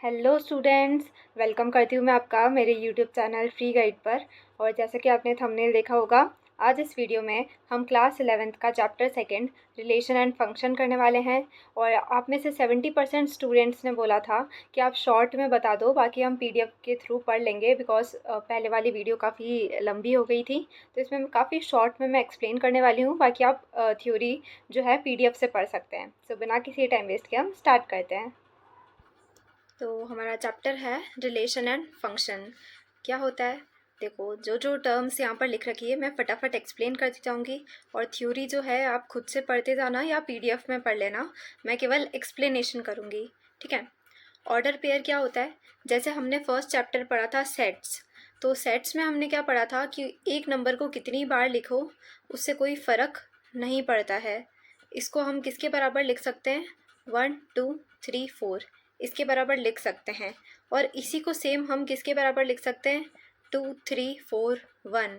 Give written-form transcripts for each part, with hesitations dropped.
Hello students, welcome करती हूँ मैं आपका मेरे यूट्यूब चैनल फ्री गाइड पर। और जैसा कि आपने थंबनेल देखा होगा, आज इस वीडियो में हम क्लास 11th का chapter second relation and function करने वाले हैं। और आप में से 70% स्टूडेंट्स ने बोला था कि आप शॉर्ट में बता दो, बाकी हम पीडीएफ के थ्रू पढ़ लेंगे, बिकॉज पहले वाली वीडियो काफ़ी लंबी हो गई थी। तो इसमें काफ़ी शॉर्ट में मैं एक्सप्लेन करने वाली हूँ, बाकी आप थ्योरी जो है पीडीएफ से पढ़ सकते हैं। सो बिना किसी टाइम वेस्ट के हम स्टार्ट करते हैं। तो हमारा चैप्टर है रिलेशन एंड फंक्शन। क्या होता है, देखो जो जो टर्म्स यहाँ पर लिख रखी है मैं फटाफट एक्सप्लेन करती जाऊँगी, और थ्योरी जो है आप खुद से पढ़ते जाना या पीडीएफ में पढ़ लेना, मैं केवल एक्सप्लेनेशन करूँगी। ठीक है। ऑर्डर पेयर क्या होता है, जैसे हमने फर्स्ट चैप्टर पढ़ा था सेट्स। तो सेट्स में हमने क्या पढ़ा था कि एक नंबर को कितनी बार लिखो उससे कोई फ़र्क नहीं पड़ता है। इसको हम किसके बराबर लिख सकते हैं, 1 2 3 4 इसके बराबर लिख सकते हैं। और इसी को सेम हम किसके बराबर लिख सकते हैं, 2 3 4 1,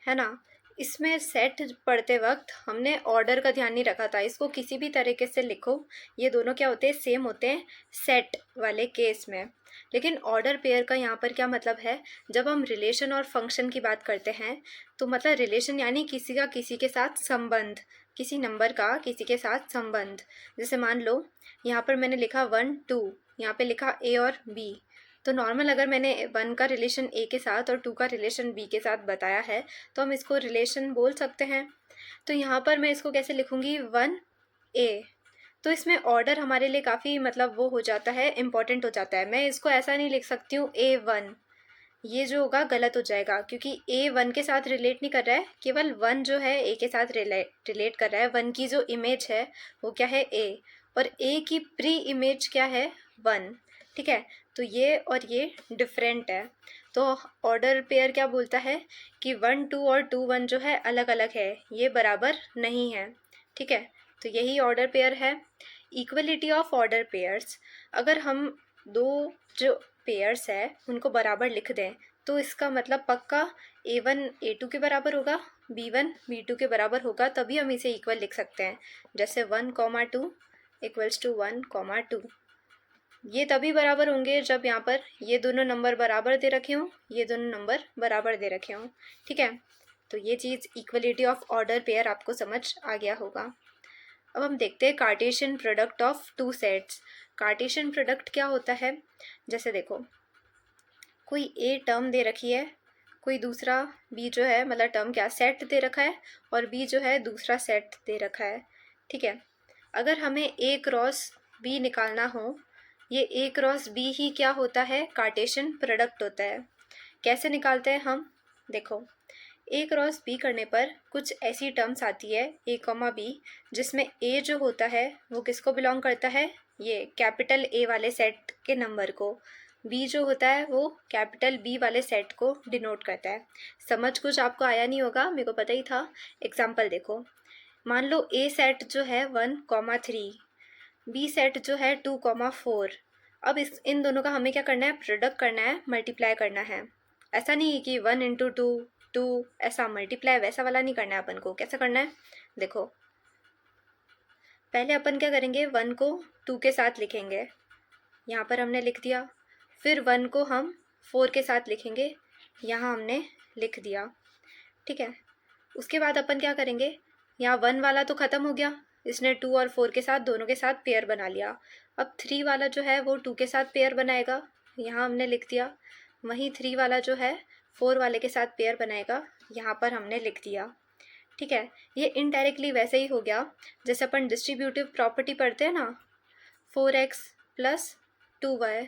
है ना। इसमें सेट पढ़ते वक्त हमने ऑर्डर का ध्यान नहीं रखा था, इसको किसी भी तरीके से लिखो, ये दोनों क्या होते हैं, सेम होते हैं सेट वाले केस में। लेकिन ऑर्डर पेयर का यहाँ पर क्या मतलब है, जब हम रिलेशन और फंक्शन की बात करते हैं तो मतलब रिलेशन यानी किसी का किसी के साथ संबंध, किसी नंबर का किसी के साथ संबंध। जैसे मान लो यहाँ पर मैंने लिखा 1 2, यहाँ पे लिखा ए और बी। तो नॉर्मल अगर मैंने 1 का रिलेशन ए के साथ और 2 का रिलेशन बी के साथ बताया है तो हम इसको रिलेशन बोल सकते हैं। तो यहाँ पर मैं इसको कैसे लिखूँगी, 1 ए। तो इसमें ऑर्डर हमारे लिए काफ़ी मतलब वो हो जाता है, इम्पॉर्टेंट हो जाता है। मैं इसको ऐसा नहीं लिख सकती हूँ A1, ये जो होगा गलत हो जाएगा, क्योंकि ए 1 के साथ रिलेट नहीं कर रहा है, केवल 1 जो है ए के साथ रिलेट कर रहा है। 1 की जो इमेज है वो क्या है, ए, और ए की प्री इमेज क्या है, 1। ठीक है। तो ये और ये डिफरेंट है। तो ऑर्डर पेयर क्या बोलता है कि 1 2 और 2 1 जो है अलग अलग है, ये बराबर नहीं है। ठीक है। तो यही ऑर्डर पेयर है। इक्वलिटी ऑफ ऑर्डर पेयर्स, अगर हम दो जो पेयर्स है उनको बराबर लिख दें तो इसका मतलब पक्का A1 A2 के बराबर होगा, B1 B2 के बराबर होगा, तभी हम इसे इक्वल लिख सकते हैं। जैसे 1, 2 इक्वल्स टू 1, 2, ये तभी बराबर होंगे जब यहाँ पर ये दोनों नंबर बराबर दे रखे हों, ये दोनों नंबर बराबर दे रखे हों। ठीक है। तो ये चीज़ इक्वलिटी ऑफ ऑर्डर पेयर आपको समझ आ गया होगा। अब हम देखते हैं Cartesian product of two sets. Cartesian product क्या होता है, जैसे देखो कोई ए टर्म दे रखी है, कोई दूसरा बी जो है, मतलब टर्म क्या सेट दे रखा है, और बी जो है दूसरा सेट दे रखा है। ठीक है। अगर हमें ए क्रॉस बी निकालना हो, ये ए क्रॉस बी ही क्या होता है, कार्टेशियन प्रोडक्ट होता है। कैसे निकालते हैं हम, देखो ए क्रॉस बी करने पर कुछ ऐसी टर्म्स आती है ए कॉमा बी, जिसमें ए जो होता है वो किसको बिलोंग करता है, ये कैपिटल ए वाले सेट के नंबर को, बी जो होता है वो कैपिटल बी वाले सेट को डिनोट करता है। समझ कुछ आपको आया नहीं होगा, मेरे को पता ही था। एग्जाम्पल देखो, मान लो ए सेट जो है 1, 3, बी सेट जो है 2, 4। अब इन दोनों का हमें क्या करना है, प्रोडक्ट करना है, मल्टीप्लाई करना है। ऐसा नहीं है कि 1 × 2 2, ऐसा मल्टीप्लाई वैसा वाला नहीं करना है। अपन को कैसा करना है, देखो पहले अपन क्या करेंगे, 1 को 2 के साथ लिखेंगे, यहाँ पर हमने लिख दिया। फिर 1 को हम 4 के साथ लिखेंगे, यहाँ हमने लिख दिया। ठीक है। उसके बाद अपन क्या करेंगे, यहाँ 1 वाला तो ख़त्म हो गया, इसने 2 और 4 के साथ दोनों के साथ पेयर बना लिया। अब 3 वाला जो है वो 2 के साथ पेयर बनाएगा, यहाँ हमने लिख दिया। वहीं 3 वाला जो है 4 वाले के साथ पेयर बनाएगा, यहाँ पर हमने लिख दिया। ठीक है। ये इनडायरेक्टली वैसे ही हो गया जैसे अपन डिस्ट्रीब्यूटिव प्रॉपर्टी पढ़ते हैं ना, 4x + 2y।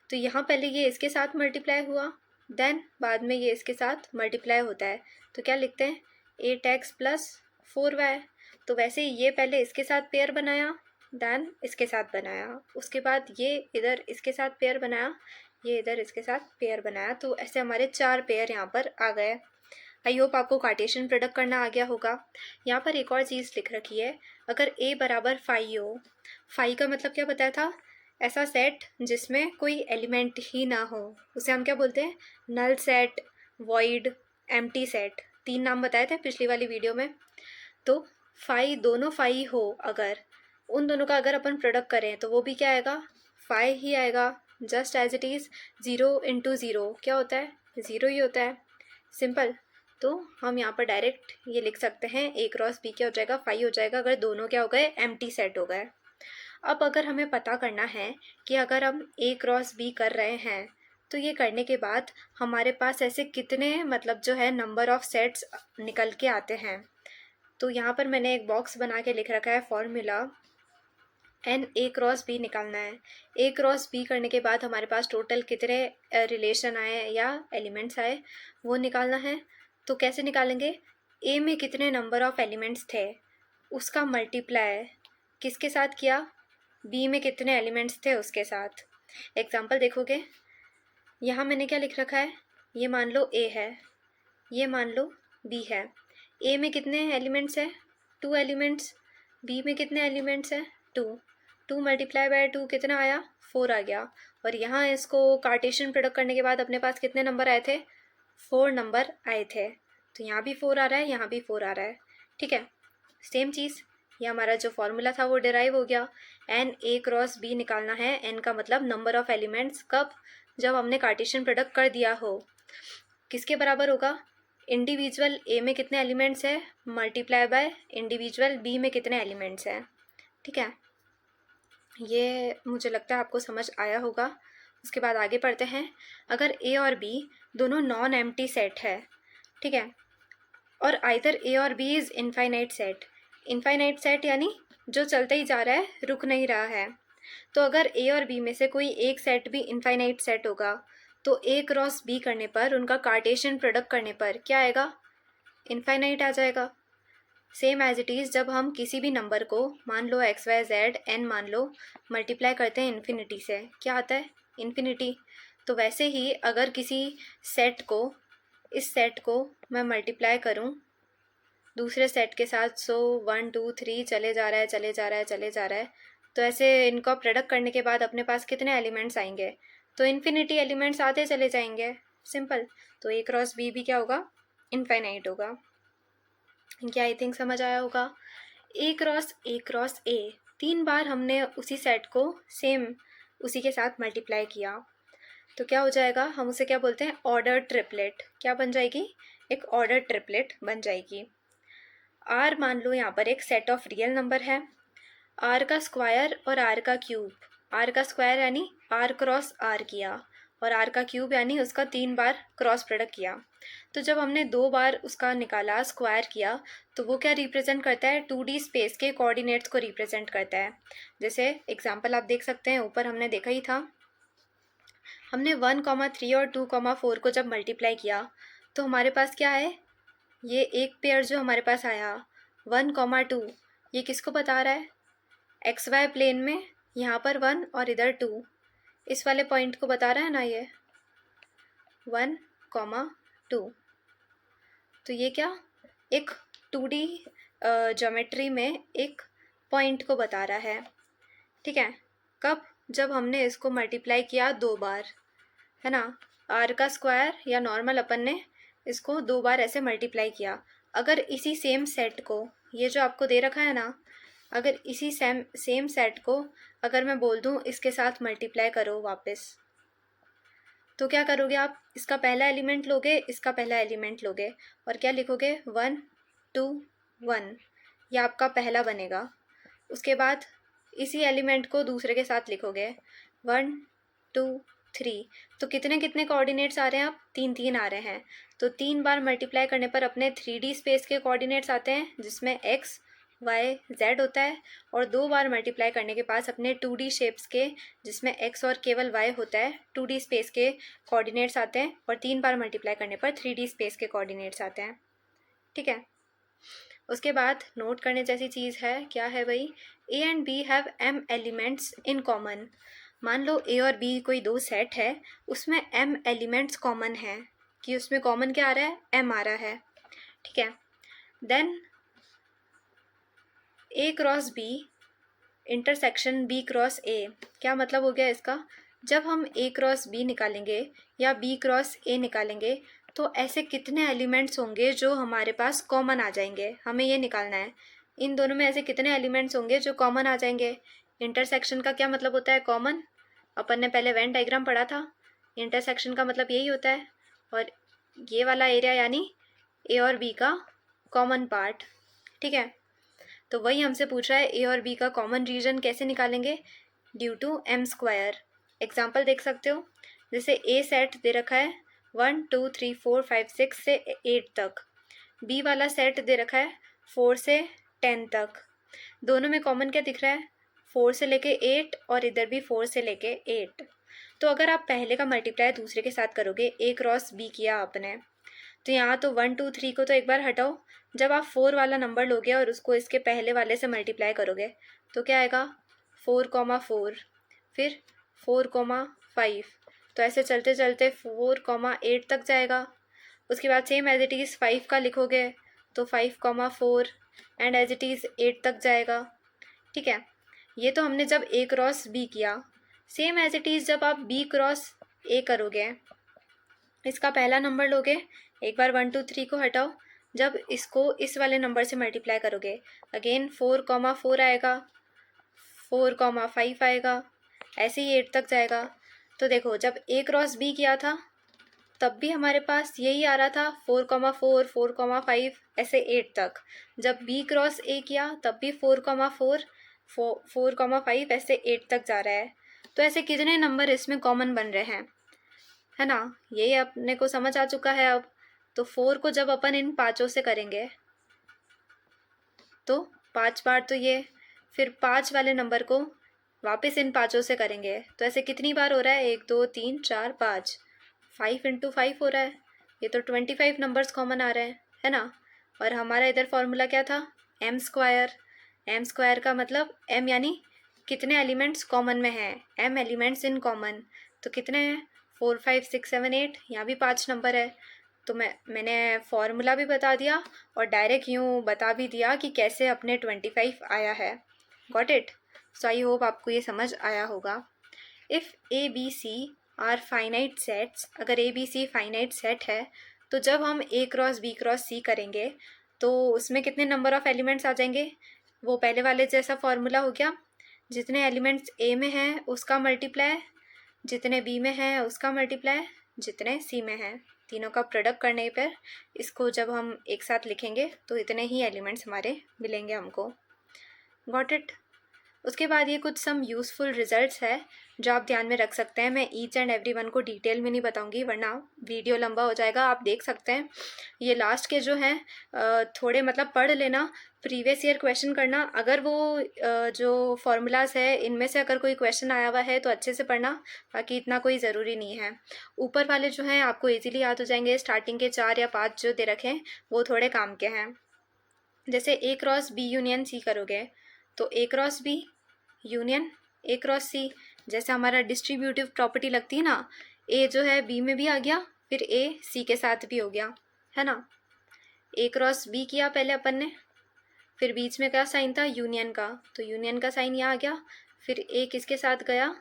तो यहाँ पहले ये इसके साथ मल्टीप्लाई हुआ, देन बाद में ये इसके साथ मल्टीप्लाई होता है, तो क्या लिखते हैं, 8x + 4y। तो वैसे ही ये पहले इसके साथ पेयर बनाया, देन इसके साथ बनाया, उसके बाद ये इधर इसके साथ पेयर बनाया, ये इधर इसके साथ पेयर बनाया। तो ऐसे हमारे 4 पेयर यहाँ पर आ गए। आई होप आपको कार्टेशियन प्रोडक्ट करना आ गया होगा। यहाँ पर एक और चीज़ लिख रखी है, अगर a बराबर 5 हो, 5 का मतलब क्या बताया था, ऐसा सेट जिसमें कोई एलिमेंट ही ना हो, उसे हम क्या बोलते हैं, null set, void, empty set. 3 नाम बताए थे पिछली वाली वीडियो में। तो 5 दोनों 5 हो, अगर उन दोनों का अगर अपन प्रोडक्ट करें तो वो भी क्या आएगा, 5 ही आएगा, just as it is. 0 into 0 क्या होता है? 0 ही होता है, सिंपल। तो हम यहाँ पर डायरेक्ट ये लिख सकते हैं A क्रॉस B क्या हो जाएगा? 5 हो जाएगा, अगर दोनों क्या हो गए? एम्प्टी सेट हो गए। अब अगर हमें पता करना है कि अगर हम A क्रॉस B कर रहे हैं तो ये करने के बाद हमारे पास ऐसे कितने मतलब जो है नंबर ऑफ सेट्स निकल के आते हैं। तो यहाँ पर मैंने एक बॉक्स बना के लिख रखा है formula, n A cross B निकालना है। A क्रॉस B करने के बाद हमारे पास टोटल कितने रिलेशन आए या एलिमेंट्स आए वो निकालना है। तो कैसे निकालेंगे? A में कितने नंबर ऑफ एलिमेंट्स थे उसका मल्टीप्लाई किसके साथ किया? B में कितने एलिमेंट्स थे उसके साथ। एग्जाम्पल देखोगे, यहाँ मैंने क्या लिख रखा है? ये मान लो A है, ये मान लो B है। A में कितने एलिमेंट्स है? 2 एलिमेंट्स। B में कितने एलिमेंट्स है? 2। 2 मल्टीप्लाई बाय 2 कितना आया? 4 आ गया। और यहाँ इसको कार्टेशियन प्रोडक्ट करने के बाद अपने पास कितने नंबर आए थे? 4 नंबर आए थे। तो यहाँ भी 4 आ रहा है, यहाँ भी 4 आ रहा है, ठीक है। सेम चीज़, ये हमारा जो फॉर्मूला था वो डिराइव हो गया। एन A क्रॉस B निकालना है, एन का मतलब नंबर ऑफ एलिमेंट्स, कब? जब हमने कार्टेशियन प्रोडक्ट कर दिया हो। किसके बराबर होगा? इंडिविजुअल A में कितने एलिमेंट्स है मल्टीप्लाई बाय इंडिविजुअल B में कितने एलिमेंट्स हैं, ठीक है। ये मुझे लगता है आपको समझ आया होगा। उसके बाद आगे पढ़ते हैं। अगर A और B दोनों नॉन एम्प्टी सेट है, ठीक है, और आइदर A और B is infinite set. Infinite set यानी जो चलता ही जा रहा है, रुक नहीं रहा है। तो अगर A और B में से कोई एक सेट भी इनफाइनाइट सेट होगा तो A क्रॉस B करने पर, उनका कार्टेशियन प्रोडक्ट करने पर क्या आएगा? इनफाइनाइट आ जाएगा। सेम एज इट इज़, जब हम किसी भी नंबर को मान लो x y z n मान लो मल्टीप्लाई करते हैं इन्फिनिटी से, क्या आता है? इन्फिनिटी। तो वैसे ही अगर किसी सेट को, इस सेट को मैं मल्टीप्लाई करूं दूसरे सेट के साथ, सो 1 2 3 चले जा रहा है, चले जा रहा है, चले जा रहा है, तो ऐसे इनका प्रोडक्ट करने के बाद अपने पास कितने एलिमेंट्स आएंगे? तो इन्फिनिटी एलिमेंट्स आते चले जाएंगे, सिंपल। तो A क्रॉस B भी क्या होगा? इनफाइनाइट होगा। क्या आई थिंक समझ आया होगा। A क्रॉस A 3 बार हमने उसी सेट को सेम उसी के साथ मल्टीप्लाई किया तो क्या हो जाएगा? हम उसे क्या बोलते हैं? Order triplet. क्या बन जाएगी? एक ऑर्डर ट्रिपलेट बन जाएगी। R मान लो यहाँ पर एक सेट ऑफ रियल नंबर है, R का स्क्वायर और R का क्यूब। R का स्क्वायर यानी R क्रॉस R किया, और R का क्यूब यानी उसका 3 बार क्रॉस प्रोडक्ट किया। तो जब हमने 2 बार उसका निकाला, स्क्वायर किया, तो वो क्या रिप्रेजेंट करता है? 2D स्पेस के कोऑर्डिनेट्स को रिप्रेजेंट करता है। जैसे एग्जांपल आप देख सकते हैं, ऊपर हमने देखा ही था, हमने 1,3 और 2,4 को जब मल्टीप्लाई किया तो हमारे पास क्या है? ये एक पेयर जो हमारे पास आया 1,2, ये किसको बता रहा है? एक्स वाई प्लेन में यहाँ पर 1 और इधर 2, इस वाले पॉइंट को बता रहा है ना, ये 1,2। तो ये क्या? एक 2D ज्योमेट्री में एक पॉइंट को बता रहा है, ठीक है। कब? जब हमने इसको मल्टीप्लाई किया 2 बार, है ना। R का स्क्वायर या नॉर्मल अपन ने इसको 2 बार ऐसे मल्टीप्लाई किया। अगर इसी सेम सेट को, ये जो आपको दे रखा है ना, अगर इसी सेम सेट को अगर मैं बोल दूँ इसके साथ मल्टीप्लाई करो वापस, तो क्या करोगे आप? इसका पहला एलिमेंट लोगे, इसका पहला एलिमेंट लोगे, और क्या लिखोगे? 1 2 1, यह आपका पहला बनेगा। उसके बाद इसी एलिमेंट को दूसरे के साथ लिखोगे 1 2 3, तो कितने कितने कोऑर्डिनेट्स आ रहे हैं? आप 3 3 आ रहे हैं। तो 3 बार मल्टीप्लाई करने पर अपने 3D स्पेस के कोऑर्डिनेट्स आते हैं जिसमें x y z होता है, और 2 बार मल्टीप्लाई करने के पास अपने 2D शेप्स के जिसमें x और केवल y होता है 2D स्पेस के कोऑर्डिनेट्स आते हैं, और 3 बार मल्टीप्लाई करने पर 3D स्पेस के कोऑर्डिनेट्स आते हैं, ठीक है। उसके बाद नोट करने जैसी चीज़ है, क्या है भाई? A and B have m elements in common. मान लो A और B कोई 2 सेट है, उसमें m एलिमेंट्स कॉमन है, कि उसमें कॉमन क्या आ रहा है? m आ रहा है, ठीक है। Then A cross B intersection B cross A, क्या मतलब हो गया इसका? जब हम A क्रॉस B निकालेंगे या B क्रॉस A निकालेंगे तो ऐसे कितने एलिमेंट्स होंगे जो हमारे पास कॉमन आ जाएंगे, हमें ये निकालना है। इन दोनों में ऐसे कितने एलिमेंट्स होंगे जो कॉमन आ जाएंगे? इंटरसेक्शन का क्या मतलब होता है? कॉमन। अपन ने पहले वेन डायग्राम पढ़ा था, इंटरसेक्शन का मतलब यही होता है, और ये वाला एरिया यानी ए और बी का कॉमन पार्ट, ठीक है। तो वही हमसे पूछ रहा है ए और बी का कॉमन रीजन कैसे निकालेंगे, due to M square. Example देख सकते हो, जैसे ए सेट दे रखा है 1 2 3 4 5 6 से 8 तक, बी वाला सेट दे रखा है 4 से 10 तक। दोनों में कॉमन क्या दिख रहा है, 4 से लेके 8, और इधर भी 4 से लेके 8। तो अगर आप पहले का मल्टीप्लाई दूसरे के साथ करोगे, ए क्रॉस बी किया आपने, तो यहाँ तो 1 2 3 को तो एक बार हटाओ, जब आप 4 वाला नंबर लोगे और उसको इसके पहले वाले से मल्टीप्लाई करोगे तो क्या आएगा, 4,4, फिर 4,5, तो ऐसे चलते चलते 4,8 तक जाएगा। उसके बाद सेम एज इट इज़ 5 का लिखोगे तो 5,4 एंड एज इट इज़ 8 तक जाएगा, ठीक है। ये तो हमने जब ए क्रॉस बी किया। सेम एज इट इज़ जब आप बी क्रॉस ए करोगे, इसका पहला नंबर लोगे, एक बार 1 2 3 को हटाओ, जब इसको इस वाले नंबर से मल्टीप्लाई करोगे अगेन 4,4 आएगा, 4,5 आएगा, ऐसे ही 8 तक जाएगा। तो देखो जब ए क्रॉस बी किया था तब भी हमारे पास यही आ रहा था 4,4 4,5 ऐसे 8 तक। जब बी क्रॉस ए किया तब भी 4,4 4,5 ऐसे 8 तक जा रहा है। तो ऐसे कितने नंबर इसमें कॉमन बन रहे हैं, है ना। यही अपने को समझ आ चुका है अब। तो 4 को जब अपन इन पाँचों से करेंगे तो 5 बार तो ये, फिर 5 वाले नंबर को वापस इन पाँचों से करेंगे तो ऐसे कितनी बार हो रहा है, 1 2 3 4 5, 5 × 5 हो रहा है। ये तो 25 नंबर्स कॉमन आ रहे हैं, है ना। और हमारा इधर फॉर्मूला क्या था, एम स्क्वायर। एम स्क्वायर का मतलब एम यानी कितने एलिमेंट्स कॉमन में हैं, एम एलिमेंट्स इन कॉमन। तो कितने हैं, 4 5 6 7 8, यहाँ भी 5 नंबर है। तो मैंने फॉर्मूला भी बता दिया और डायरेक्ट यूँ बता भी दिया कि कैसे अपने 25 आया है। Got it. So I hope आपको ये समझ आया होगा। If A B C are finite sets, अगर A B C finite set है तो जब हम A cross B cross C करेंगे तो उसमें कितने नंबर ऑफ़ एलिमेंट्स आ जाएंगे, वो पहले वाले जैसा फॉर्मूला हो गया, जितने एलिमेंट्स ए में हैं उसका मल्टीप्लाई, जितने बी में हैं उसका मल्टीप्लाई, जितने सी में हैं, तीनों का प्रोडक्ट करने पर इसको जब हम एक साथ लिखेंगे तो इतने ही एलिमेंट्स हमारे मिलेंगे हमको। Got it. उसके बाद ये कुछ सम यूज़फुल रिजल्ट्स है जो आप ध्यान में रख सकते हैं। मैं ईच एंड एवरी वन को डिटेल में नहीं बताऊंगी वरना वीडियो लंबा हो जाएगा। आप देख सकते हैं ये लास्ट के जो हैं थोड़े मतलब पढ़ लेना, प्रीवियस ईयर क्वेश्चन करना। अगर वो जो फॉर्मूलाज है इनमें से अगर कोई क्वेश्चन आया हुआ है तो अच्छे से पढ़ना, बाकी इतना कोई ज़रूरी नहीं है। ऊपर वाले जो हैं आपको ईजिली याद हो जाएंगे, स्टार्टिंग के 4 या 5 जो दे रखे हैं वो थोड़े काम के हैं। जैसे A cross B union C करोगे तो A cross B union A cross C, जैसे हमारा डिस्ट्रीब्यूटिव प्रॉपर्टी लगती है ना, ए जो है बी में भी आ गया, फिर ए सी के साथ भी हो गया, है ना। ए क्रॉस बी किया पहले अपन ने, फिर बीच में क्या साइन था, यूनियन का, तो यूनियन का साइन यहाँ आ गया, फिर ए किसके साथ गया,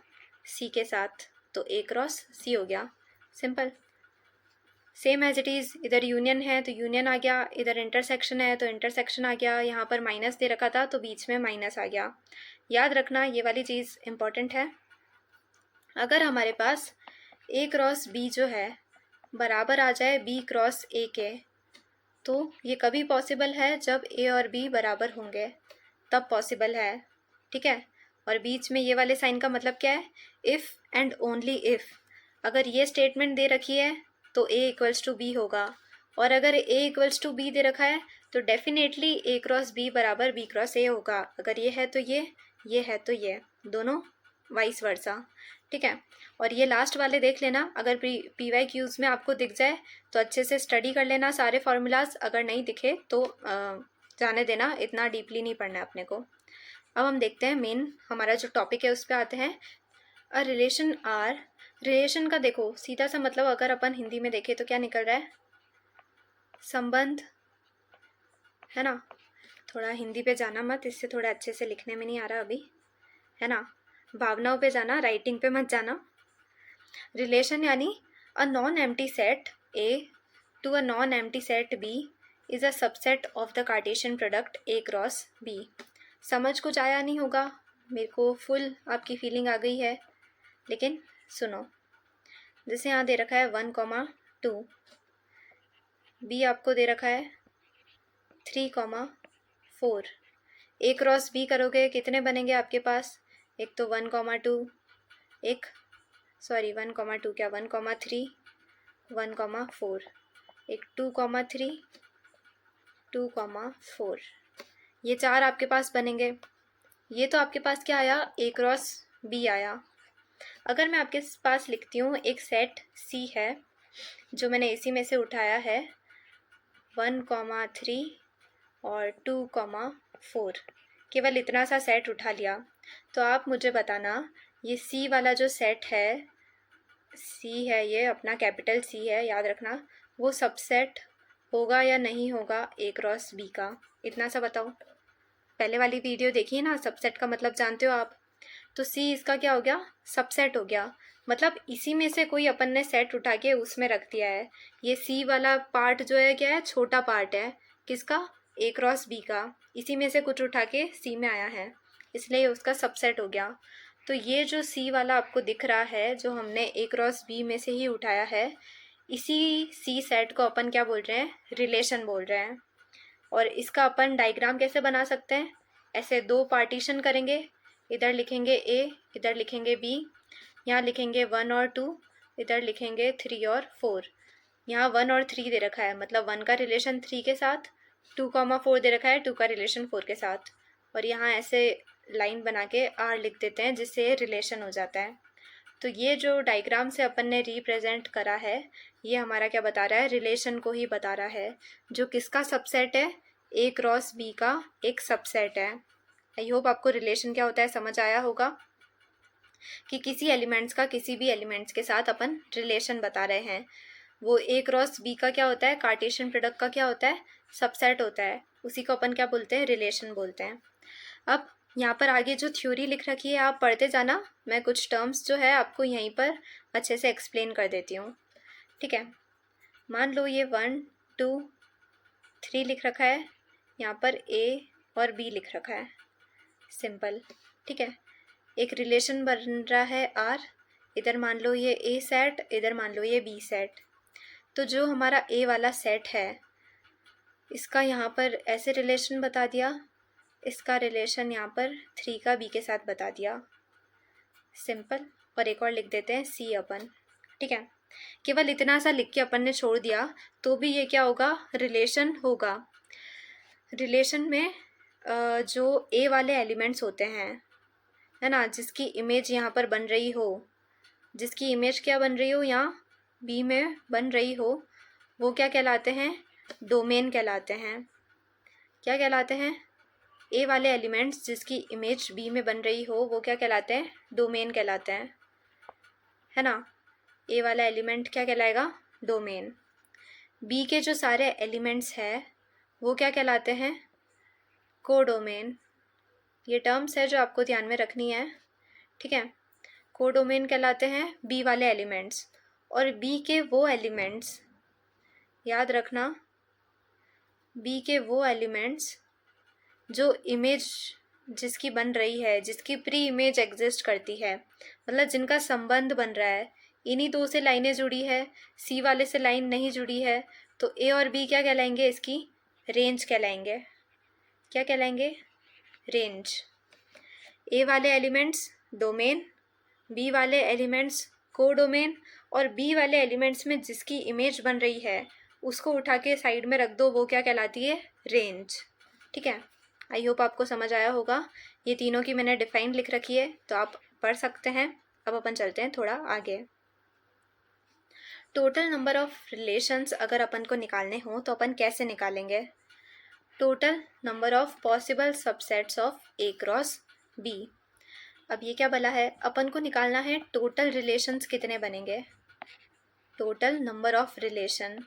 सी के साथ, तो ए क्रॉस सी हो गया, simple. Same as it is इधर यूनियन है तो यूनियन आ गया, इधर इंटरसेक्शन है तो इंटरसेक्शन आ गया, यहाँ पर माइनस दे रखा था तो बीच में माइनस आ गया। याद रखना ये वाली चीज़ इम्पॉर्टेंट है। अगर हमारे पास ए क्रॉस बी जो है बराबर आ जाए बी क्रॉस ए के, तो ये कभी पॉसिबल है जब ए और बी बराबर होंगे, तब पॉसिबल है, ठीक है। और बीच में ये वाले साइन का मतलब क्या है, इफ़ एंड ओनली इफ़। अगर ये स्टेटमेंट दे रखी है तो ए इक्वल्स टू बी होगा, और अगर ए इक्वल्स टू बी दे रखा है तो डेफिनेटली ए क्रॉस बी बराबर बी क्रॉस ए होगा। अगर ये है तो ये है तो ये, दोनों वाइस वर्सा, ठीक है। और ये लास्ट वाले देख लेना, अगर पी वाई क्यूज़ में आपको दिख जाए तो अच्छे से स्टडी कर लेना सारे फार्मूलाज, अगर नहीं दिखे तो जाने देना, इतना डीपली नहीं पढ़ना है अपने को। अब हम देखते हैं मेन हमारा जो टॉपिक है उस पर आते हैं। अ रिलेशन आर, रिलेशन का देखो सीधा सा मतलब अगर अपन हिंदी में देखें तो क्या निकल रहा है, संबंध, है ना। थोड़ा हिंदी पे जाना मत, इससे थोड़ा अच्छे से लिखने में नहीं आ रहा अभी, है ना। भावनाओं पे जाना, राइटिंग पे मत जाना। रिलेशन यानी a non empty set A to a non empty set B is a subset of the Cartesian product A cross B. समझ कुछ आया नहीं होगा, मेरे को फुल आपकी फीलिंग आ गई है, लेकिन सुनो, जैसे यहाँ दे रखा है 1,2, बी आपको दे रखा है 3,4। ए क्रॉस बी करोगे कितने बनेंगे आपके पास? एक तो 1,2, एक 1,2 क्या 1,3, 1,4, एक 2,3, 2,4, ये 4 आपके पास बनेंगे। ये तो आपके पास क्या आया? ए क्रॉस बी आया। अगर मैं आपके पास लिखती हूँ एक सेट सी है जो मैंने इसी में से उठाया है 1,3 और 2,4, केवल इतना सा सेट उठा लिया, तो आप मुझे बताना ये सी वाला जो सेट है, सी है ये अपना कैपिटल सी है, याद रखना, वो सबसेट होगा या नहीं होगा ए क्रॉस बी का? इतना सा बताओ। पहले वाली वीडियो देखिए ना, सबसेट का मतलब जानते हो आप। तो सी इसका क्या हो गया? सबसेट हो गया। मतलब इसी में से कोई अपन ने सेट उठा के उसमें रख दिया है। ये सी वाला पार्ट जो है क्या है? छोटा पार्ट है। किसका? ए क्रॉस बी का। इसी में से कुछ उठा के सी में आया है, इसलिए उसका सबसेट हो गया। तो ये जो सी वाला आपको दिख रहा है जो हमने ए क्रॉस बी में से ही उठाया है, इसी सी सेट को अपन क्या बोल रहे हैं? रिलेशन बोल रहे हैं। और इसका अपन डायग्राम कैसे बना सकते हैं? ऐसे दो पार्टीशन करेंगे, इधर लिखेंगे ए, इधर लिखेंगे बी, यहाँ लिखेंगे 1 और 2, इधर लिखेंगे 3 और 4। यहाँ 1 और 3 दे रखा है, मतलब 1 का रिलेशन 3 के साथ, 2,4 दे रखा है 2 का रिलेशन 4 के साथ, और यहाँ ऐसे लाइन बना के आर लिख देते हैं जिससे रिलेशन हो जाता है। तो ये जो डायग्राम से अपन ने रिप्रेजेंट करा है, ये हमारा क्या बता रहा है? रिलेशन को ही बता रहा है, जो किसका सबसेट है? ए क्रॉस बी का एक सबसेट है। आई होप आपको रिलेशन क्या होता है समझ आया होगा, कि किसी एलिमेंट्स का किसी भी एलिमेंट्स के साथ अपन रिलेशन बता रहे हैं। वो ए क्रॉस बी का क्या होता है? कार्टेशियन प्रोडक्ट का क्या होता है? सबसेट होता है। उसी को अपन क्या बोलते हैं? रिलेशन बोलते हैं। अब यहाँ पर आगे जो थ्योरी लिख रखी है आप पढ़ते जाना, मैं कुछ टर्म्स जो है आपको यहीं पर अच्छे से एक्सप्लेन कर देती हूँ, ठीक है। मान लो ये 1, 2, 3 लिख रखा है, यहाँ पर ए और बी लिख रखा है, सिंपल, ठीक है। एक रिलेशन बन रहा है आर, इधर मान लो ये ए सेट, इधर मान लो ये बी सेट। तो जो हमारा ए वाला सेट है इसका यहाँ पर ऐसे रिलेशन बता दिया, इसका रिलेशन यहाँ पर 3 का बी के साथ बता दिया, सिंपल। और एक और लिख देते हैं सी अपन, ठीक है। केवल इतना सा लिख के अपन ने छोड़ दिया तो भी ये क्या होगा? रिलेशन होगा। रिलेशन में जो ए वाले एलिमेंट्स होते हैं, है ना, जिसकी इमेज यहाँ पर बन रही हो, जिसकी इमेज क्या बन रही हो? यहाँ बी में बन रही हो, वो क्या कहलाते हैं? डोमेन कहलाते हैं। क्या कहलाते हैं? ए वाले एलिमेंट्स जिसकी इमेज बी में बन रही हो वो क्या कहलाते हैं? डोमेन कहलाते हैं, है ना। ए वाला एलिमेंट क्या कहलाएगा? डोमेन। बी के जो सारे एलिमेंट्स हैं वो क्या कहलाते हैं? कोडोमेन। ये टर्म्स है जो आपको ध्यान में रखनी है, ठीक है। कोडोमेन कहलाते हैं बी वाले एलिमेंट्स। और बी के वो एलिमेंट्स, याद रखना, बी के वो एलिमेंट्स जो इमेज जिसकी बन रही है, जिसकी प्री इमेज एग्जिस्ट करती है, मतलब जिनका संबंध बन रहा है, इन्हीं दो से लाइनें जुड़ी है, सी वाले से लाइन नहीं जुड़ी है, तो ए और बी क्या कहलाएंगे? इसकी रेंज कहलाएंगे। क्या कहलाएंगे? रेंज। ए वाले एलिमेंट्स डोमेन, बी वाले एलिमेंट्स कोडोमेन, और बी वाले एलिमेंट्स में जिसकी इमेज बन रही है उसको उठा के साइड में रख दो, वो क्या कहलाती है? रेंज, ठीक है। आई होप आपको समझ आया होगा। ये तीनों की मैंने डिफाइन लिख रखी है तो आप पढ़ सकते हैं। अब अपन चलते हैं थोड़ा आगे। टोटल नंबर ऑफ रिलेशंस अगर अपन को निकालने हो तो अपन कैसे निकालेंगे? Total number of possible subsets of A cross B. अब ये क्या बोला है? अपन को निकालना है टोटल रिलेशंस कितने बनेंगे, टोटल नंबर ऑफ रिलेशन।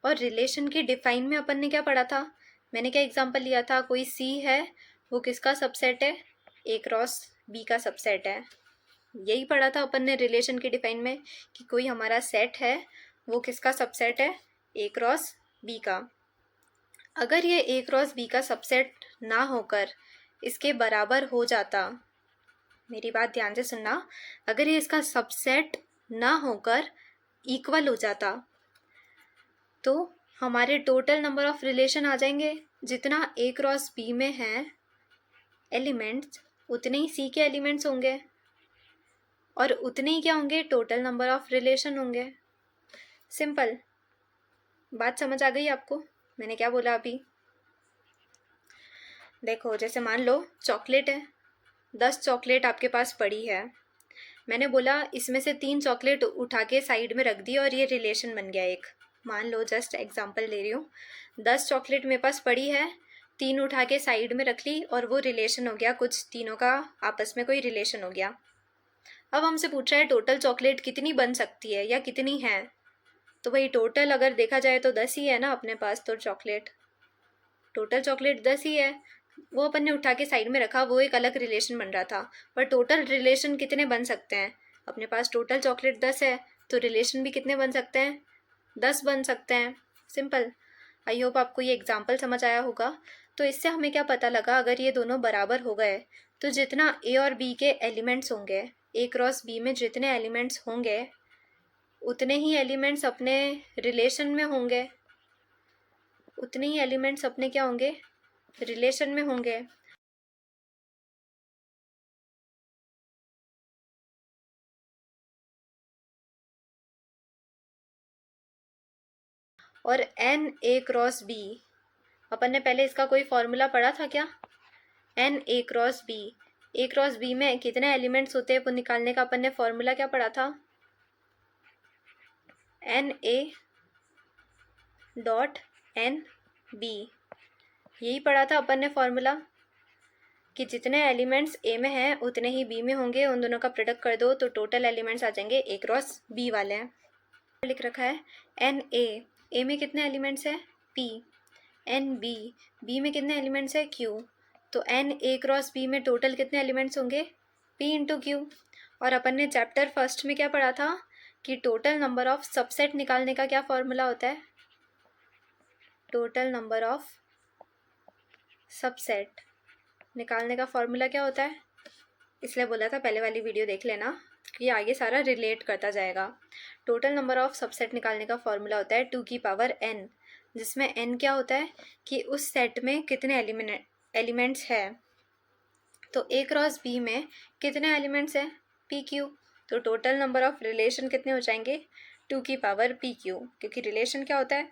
और रिलेशन की डिफाइन में अपन ने क्या पढ़ा था? मैंने क्या एग्जांपल लिया था? कोई सी है, वो किसका सबसेट है? ए क्रॉस बी का सबसेट है। यही पढ़ा था अपन ने रिलेशन की डिफाइन में, कि कोई हमारा सेट है, वो किसका सबसेट है? ए क्रॉस बी का। अगर ये ए क्रॉस बी का सबसेट ना होकर इसके बराबर हो जाता, मेरी बात ध्यान से सुनना, अगर ये इसका सबसेट ना होकर इक्वल हो जाता तो हमारे टोटल नंबर ऑफ रिलेशन आ जाएंगे। जितना ए क्रॉस बी में है एलिमेंट्स उतने ही सी के एलिमेंट्स होंगे और उतने ही क्या होंगे, टोटल नंबर ऑफ रिलेशन होंगे। सिंपल बात समझ आ गई आपको मैंने क्या बोला अभी? देखो जैसे मान लो चॉकलेट है, 10 चॉकलेट आपके पास पड़ी है। मैंने बोला इसमें से 3 चॉकलेट उठा के साइड में रख दी और ये रिलेशन बन गया एक। मान लो जस्ट एग्जांपल ले रही हूँ, 10 चॉकलेट मेरे पास पड़ी है, 3 उठा के साइड में रख ली और वो रिलेशन हो गया, कुछ तीनों का आपस में कोई रिलेशन हो गया। अब हमसे पूछ रहा है टोटल चॉकलेट कितनी बन सकती है या कितनी है। तो भाई टोटल अगर देखा जाए तो 10 ही है ना अपने पास, तो चॉकलेट टोटल चॉकलेट 10 ही है। वो अपन ने उठा के साइड में रखा, वो एक अलग रिलेशन बन रहा था, पर टोटल रिलेशन कितने बन सकते हैं? अपने पास टोटल चॉकलेट 10 है तो रिलेशन भी कितने बन सकते हैं? 10 बन सकते हैं। सिंपल। आई होप आपको ये एग्जाम्पल समझ आया होगा। तो इससे हमें क्या पता लगा, अगर ये दोनों बराबर हो गए तो जितना ए और बी के एलिमेंट्स होंगे, ए क्रॉस बी में जितने एलिमेंट्स होंगे उतने ही एलिमेंट्स अपने रिलेशन में होंगे, उतने ही एलिमेंट्स अपने क्या होंगे, रिलेशन में होंगे। और एन ए क्रॉस बी, अपन ने पहले इसका कोई फॉर्मूला पढ़ा था क्या? एन ए क्रॉस बी में कितने एलिमेंट्स होते हैं वो निकालने का अपन ने फॉर्मूला क्या पढ़ा था? N A dot n B, यही पढ़ा था अपन ने फॉर्मूला कि जितने एलिमेंट्स ए में हैं उतने ही बी में होंगे, उन दोनों का प्रोडक्ट कर दो तो टोटल एलिमेंट्स आ जाएंगे ए क्रॉस बी वाले हैं। लिख रखा है एन ए में कितने एलिमेंट्स है? पी। एन बी में कितने एलिमेंट्स है? क्यू। तो एन ए क्रॉस बी में टोटल कितने एलिमेंट्स होंगे? P into Q. और अपन ने चैप्टर फर्स्ट में क्या पढ़ा था कि टोटल नंबर ऑफ सबसेट निकालने का क्या फॉर्मूला होता है? टोटल नंबर ऑफ सबसेट निकालने का फॉर्मूला क्या होता है? इसलिए बोला था पहले वाली वीडियो देख लेना कि आगे सारा रिलेट करता जाएगा। टोटल नंबर ऑफ सबसेट निकालने का फॉर्मूला होता है 2 की पावर n, जिसमें n क्या होता है कि उस सेट में कितने एलिमेंट्स है। तो ए क्रॉस बी में कितने एलिमेंट्स है? P Q. तो टोटल नंबर ऑफ रिलेशन कितने हो जाएंगे? 2 की पावर पी क्यू, क्योंकि रिलेशन क्या होता है,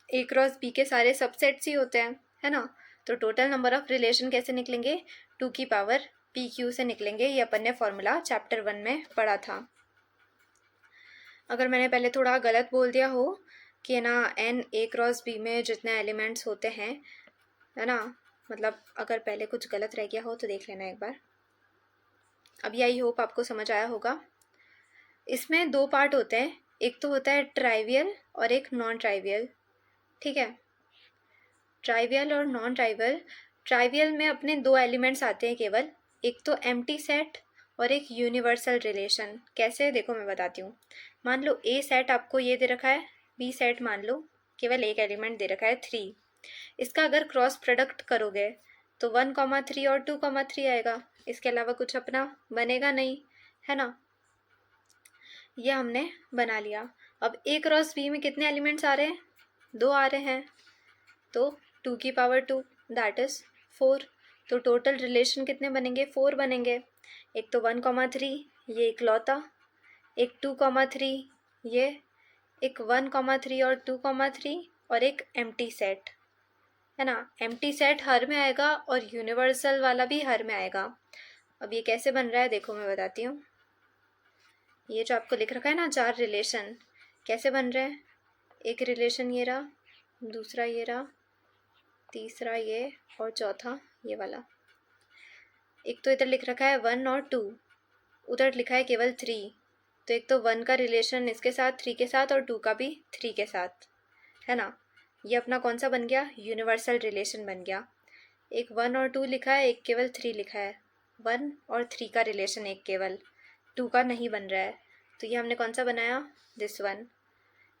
ए क्रॉस बी के सारे सबसेट्स ही होते हैं, है ना। तो टोटल नंबर ऑफ रिलेशन कैसे निकलेंगे? 2 की पावर पी क्यू से निकलेंगे। ये अपन ने फॉर्मूला चैप्टर 1 में पढ़ा था। अगर मैंने पहले थोड़ा गलत बोल दिया हो कि ना एन ए क्रॉस बी में जितने एलिमेंट्स होते हैं, है ना, मतलब अगर पहले कुछ गलत रह गया हो तो देख लेना एक बार। अभी आई होप आपको समझ आया होगा। इसमें 2 पार्ट होते हैं, एक तो होता है ट्राइवियल और एक नॉन ट्राइवियल। ठीक है, ट्राइवियल और नॉन ट्राइवियल। ट्राइवियल में अपने 2 एलिमेंट्स आते हैं केवल, एक तो एम्प्टी सेट और एक यूनिवर्सल रिलेशन। कैसे, देखो मैं बताती हूँ। मान लो ए सेट आपको ये दे रखा है, बी सेट मान लो केवल एक एलिमेंट दे रखा है 3। इसका अगर क्रॉस प्रोडक्ट करोगे तो 1,3 और 2,3 आएगा, इसके अलावा कुछ अपना बनेगा नहीं, है ना। ये हमने बना लिया। अब ए क्रॉस बी में कितने एलिमेंट्स आ रहे हैं? 2 आ रहे हैं, तो 2 की पावर 2 दैट इज़ 4। तो टोटल रिलेशन कितने बनेंगे? 4 बनेंगे। एक तो 1,3 ये इकलौता, एक 2,3 ये, एक 1,3 और 2,3 और एक एम्प्टी सेट, है ना। एम्प्टी सेट हर में आएगा और यूनिवर्सल वाला भी हर में आएगा। अब ये कैसे बन रहा है देखो मैं बताती हूँ। ये जो आपको लिख रखा है ना 4 रिलेशन, कैसे बन रहे हैं? एक रिलेशन ये रहा, दूसरा ये रहा, तीसरा ये और चौथा ये वाला। एक तो इधर लिख रखा है 1 और 2, उधर लिखा है केवल 3। तो एक तो 1 का रिलेशन इसके साथ 3 के साथ और 2 का भी 3 के साथ, है ना। ये अपना कौन सा बन गया? यूनिवर्सल रिलेशन बन गया। एक 1 और 2 लिखा है, एक केवल 3 लिखा है। 1 और 3 का रिलेशन एक केवल, 2 का नहीं बन रहा है, तो ये हमने कौन सा बनाया? This one.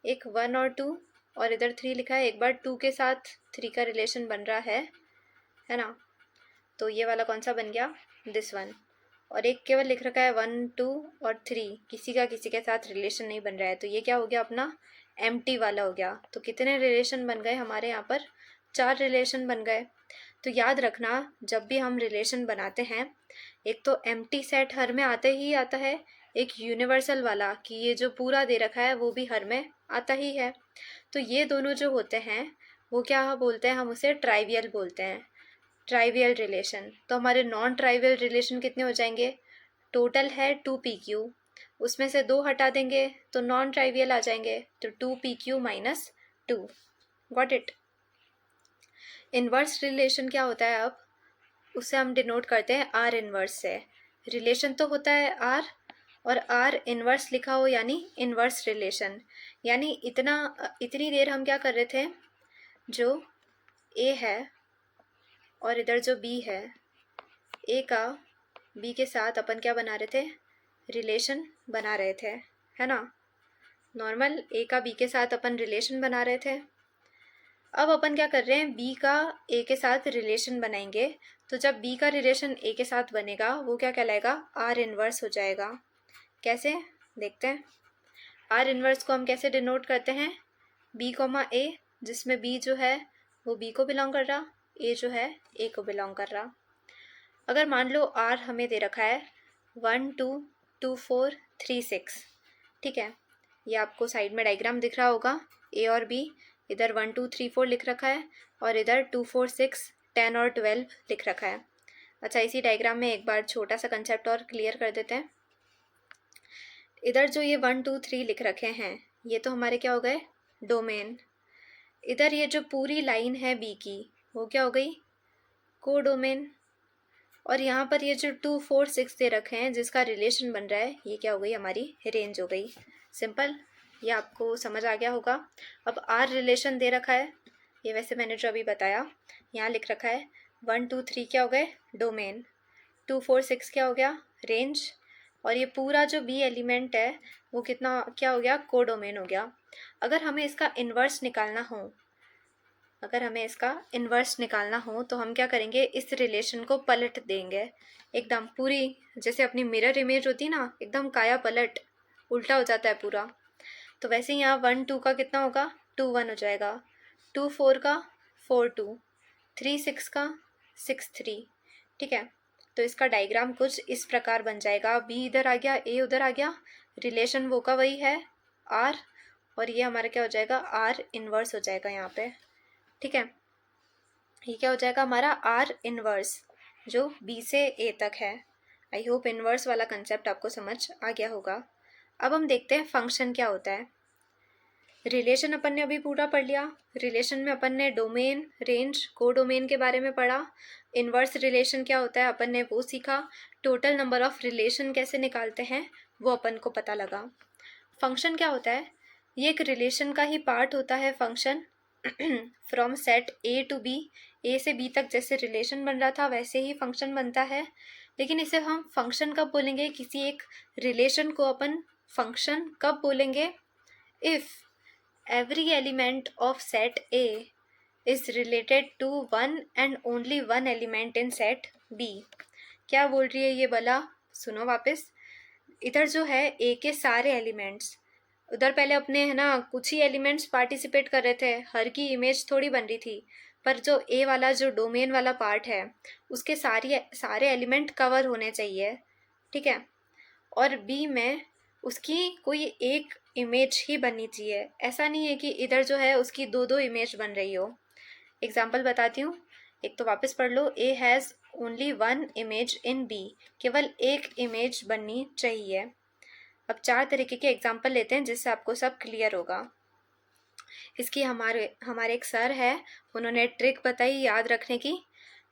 एक 1 और 2 और इधर 3 लिखा है, एक बार 2 के साथ 3 का रिलेशन बन रहा है ना। तो ये वाला कौन सा बन गया? This one. और एक केवल लिख रखा है 1 2 और 3, किसी का किसी के साथ रिलेशन नहीं बन रहा है, तो ये क्या हो गया अपना एम्प्टी वाला हो गया। तो कितने रिलेशन बन गए हमारे यहाँ पर? 4 रिलेशन बन गए। तो याद रखना, जब भी हम रिलेशन बनाते हैं, एक तो एम्प्टी सेट हर में आते ही आता है, एक यूनिवर्सल वाला कि ये जो पूरा दे रखा है वो भी हर में आता ही है। तो ये दोनों जो होते हैं वो क्या बोलते हैं, हम उसे ट्राइवियल बोलते हैं, ट्राइवियल रिलेशन। तो हमारे नॉन ट्राइवियल रिलेशन कितने हो जाएंगे? टोटल है 2pq, उसमें से 2 हटा देंगे तो नॉन ट्राइवियल आ जाएंगे, तो 2pq minus 2। Got it? Inverse relation क्या होता है? अब उसे हम डिनोट करते हैं आर इन्वर्स से। रिलेशन तो होता है आर, और आर इन्वर्स लिखा हो यानी इन्वर्स रिलेशन। यानी इतनी देर हम क्या कर रहे थे, जो ए है और इधर जो बी है, ए का बी के साथ अपन क्या बना रहे थे? रिलेशन बना रहे थे, है ना? नॉर्मल ए का बी के साथ अपन रिलेशन बना रहे थे। अब अपन क्या कर रहे हैं, बी का ए के साथ रिलेशन बनाएंगे। तो जब बी का रिलेशन ए के साथ बनेगा वो क्या कहलाएगा? आर इन्वर्स हो जाएगा। कैसे? देखते हैं। आर इन्वर्स को हम कैसे डिनोट करते हैं? बी कोमा ए, जिसमें बी जो है वो बी को बिलोंग कर रहा, ए जो है ए को बिलोंग कर रहा। अगर मान लो आर हमें दे रखा है 1 2 2 4 3 6, ठीक है, ये आपको साइड में डायग्राम दिख रहा होगा। ए और बी, इधर 1 2 3 4 लिख रखा है और इधर 2 4 6 10 और 12 लिख रखा है। अच्छा, इसी डायग्राम में एक बार छोटा सा कंसेप्ट और क्लियर कर देते हैं। इधर जो ये 1 2 3 लिख रखे हैं, ये तो हमारे क्या हो गए? डोमेन। इधर ये जो पूरी लाइन है बी की, वो क्या हो गई? को डोमेन। और यहाँ पर ये जो 2 4 6 दे रखे हैं जिसका रिलेशन बन रहा है, ये क्या हो गई? हमारी रेंज हो गई। सिंपल, ये आपको समझ आ गया होगा। अब आर रिलेशन दे रखा है, ये वैसे मैंने जो अभी बताया, यहाँ लिख रखा है 1 2 3 क्या हो गए? डोमेन। 2 4 6 क्या हो गया? रेंज। और ये पूरा जो बी एलिमेंट है वो कितना क्या हो गया? को डोमेन हो गया। अगर हमें इसका इन्वर्स निकालना हो तो हम क्या करेंगे? इस रिलेशन को पलट देंगे एकदम पूरी, जैसे अपनी मिरर इमेज होती है ना, एकदम काया पलट, उल्टा हो जाता है पूरा। तो वैसे ही यहाँ 1 2 का कितना होगा? 2 1 हो जाएगा। 2 4 का 4 2, 3 6 का 6 3, ठीक है। तो इसका डायग्राम कुछ इस प्रकार बन जाएगा। बी इधर आ गया, ए उधर आ गया, रिलेशन वो का वही है आर, और ये हमारा क्या हो जाएगा? आर इन्वर्स हो जाएगा यहाँ पे, ठीक है। ये क्या हो जाएगा हमारा? आर इन्वर्स, जो बी से ए तक है। आई होप इन्वर्स वाला कंसेप्ट आपको समझ आ गया होगा। अब हम देखते हैं फंक्शन क्या होता है। रिलेशन अपन ने अभी पूरा पढ़ लिया। रिलेशन में अपन ने डोमेन, रेंज, को डोमेन के बारे में पढ़ा। इन्वर्स रिलेशन क्या होता है अपन ने वो सीखा। टोटल नंबर ऑफ रिलेशन कैसे निकालते हैं वो अपन को पता लगा। फंक्शन क्या होता है? ये एक रिलेशन का ही पार्ट होता है function. From set A to B, A से बी तक जैसे रिलेशन बन रहा था वैसे ही फंक्शन बनता है। लेकिन इसे हम फंक्शन कब बोलेंगे? किसी एक रिलेशन को अपन फंक्शन कब बोलेंगे? If every element of set A is related to one and only one element in set B। क्या बोल रही है ये बला? सुनो वापस। इधर जो है A के सारे एलिमेंट्स, उधर पहले अपने है ना कुछ ही एलिमेंट्स पार्टिसिपेट कर रहे थे, हर की इमेज थोड़ी बन रही थी, पर जो A वाला जो डोमेन वाला पार्ट है उसके सारे एलिमेंट कवर होने चाहिए, ठीक है। और B में उसकी कोई एक इमेज ही बननी चाहिए। ऐसा नहीं है कि इधर जो है उसकी 2 इमेज बन रही हो। एग्जाम्पल बताती हूँ, एक तो वापस पढ़ लो। A has only 1 image in B, केवल एक इमेज बननी चाहिए। अब 4 तरीके के एग्जाम्पल लेते हैं जिससे आपको सब क्लियर होगा। इसकी हमारे एक सर है, उन्होंने ट्रिक बताई याद रखने की।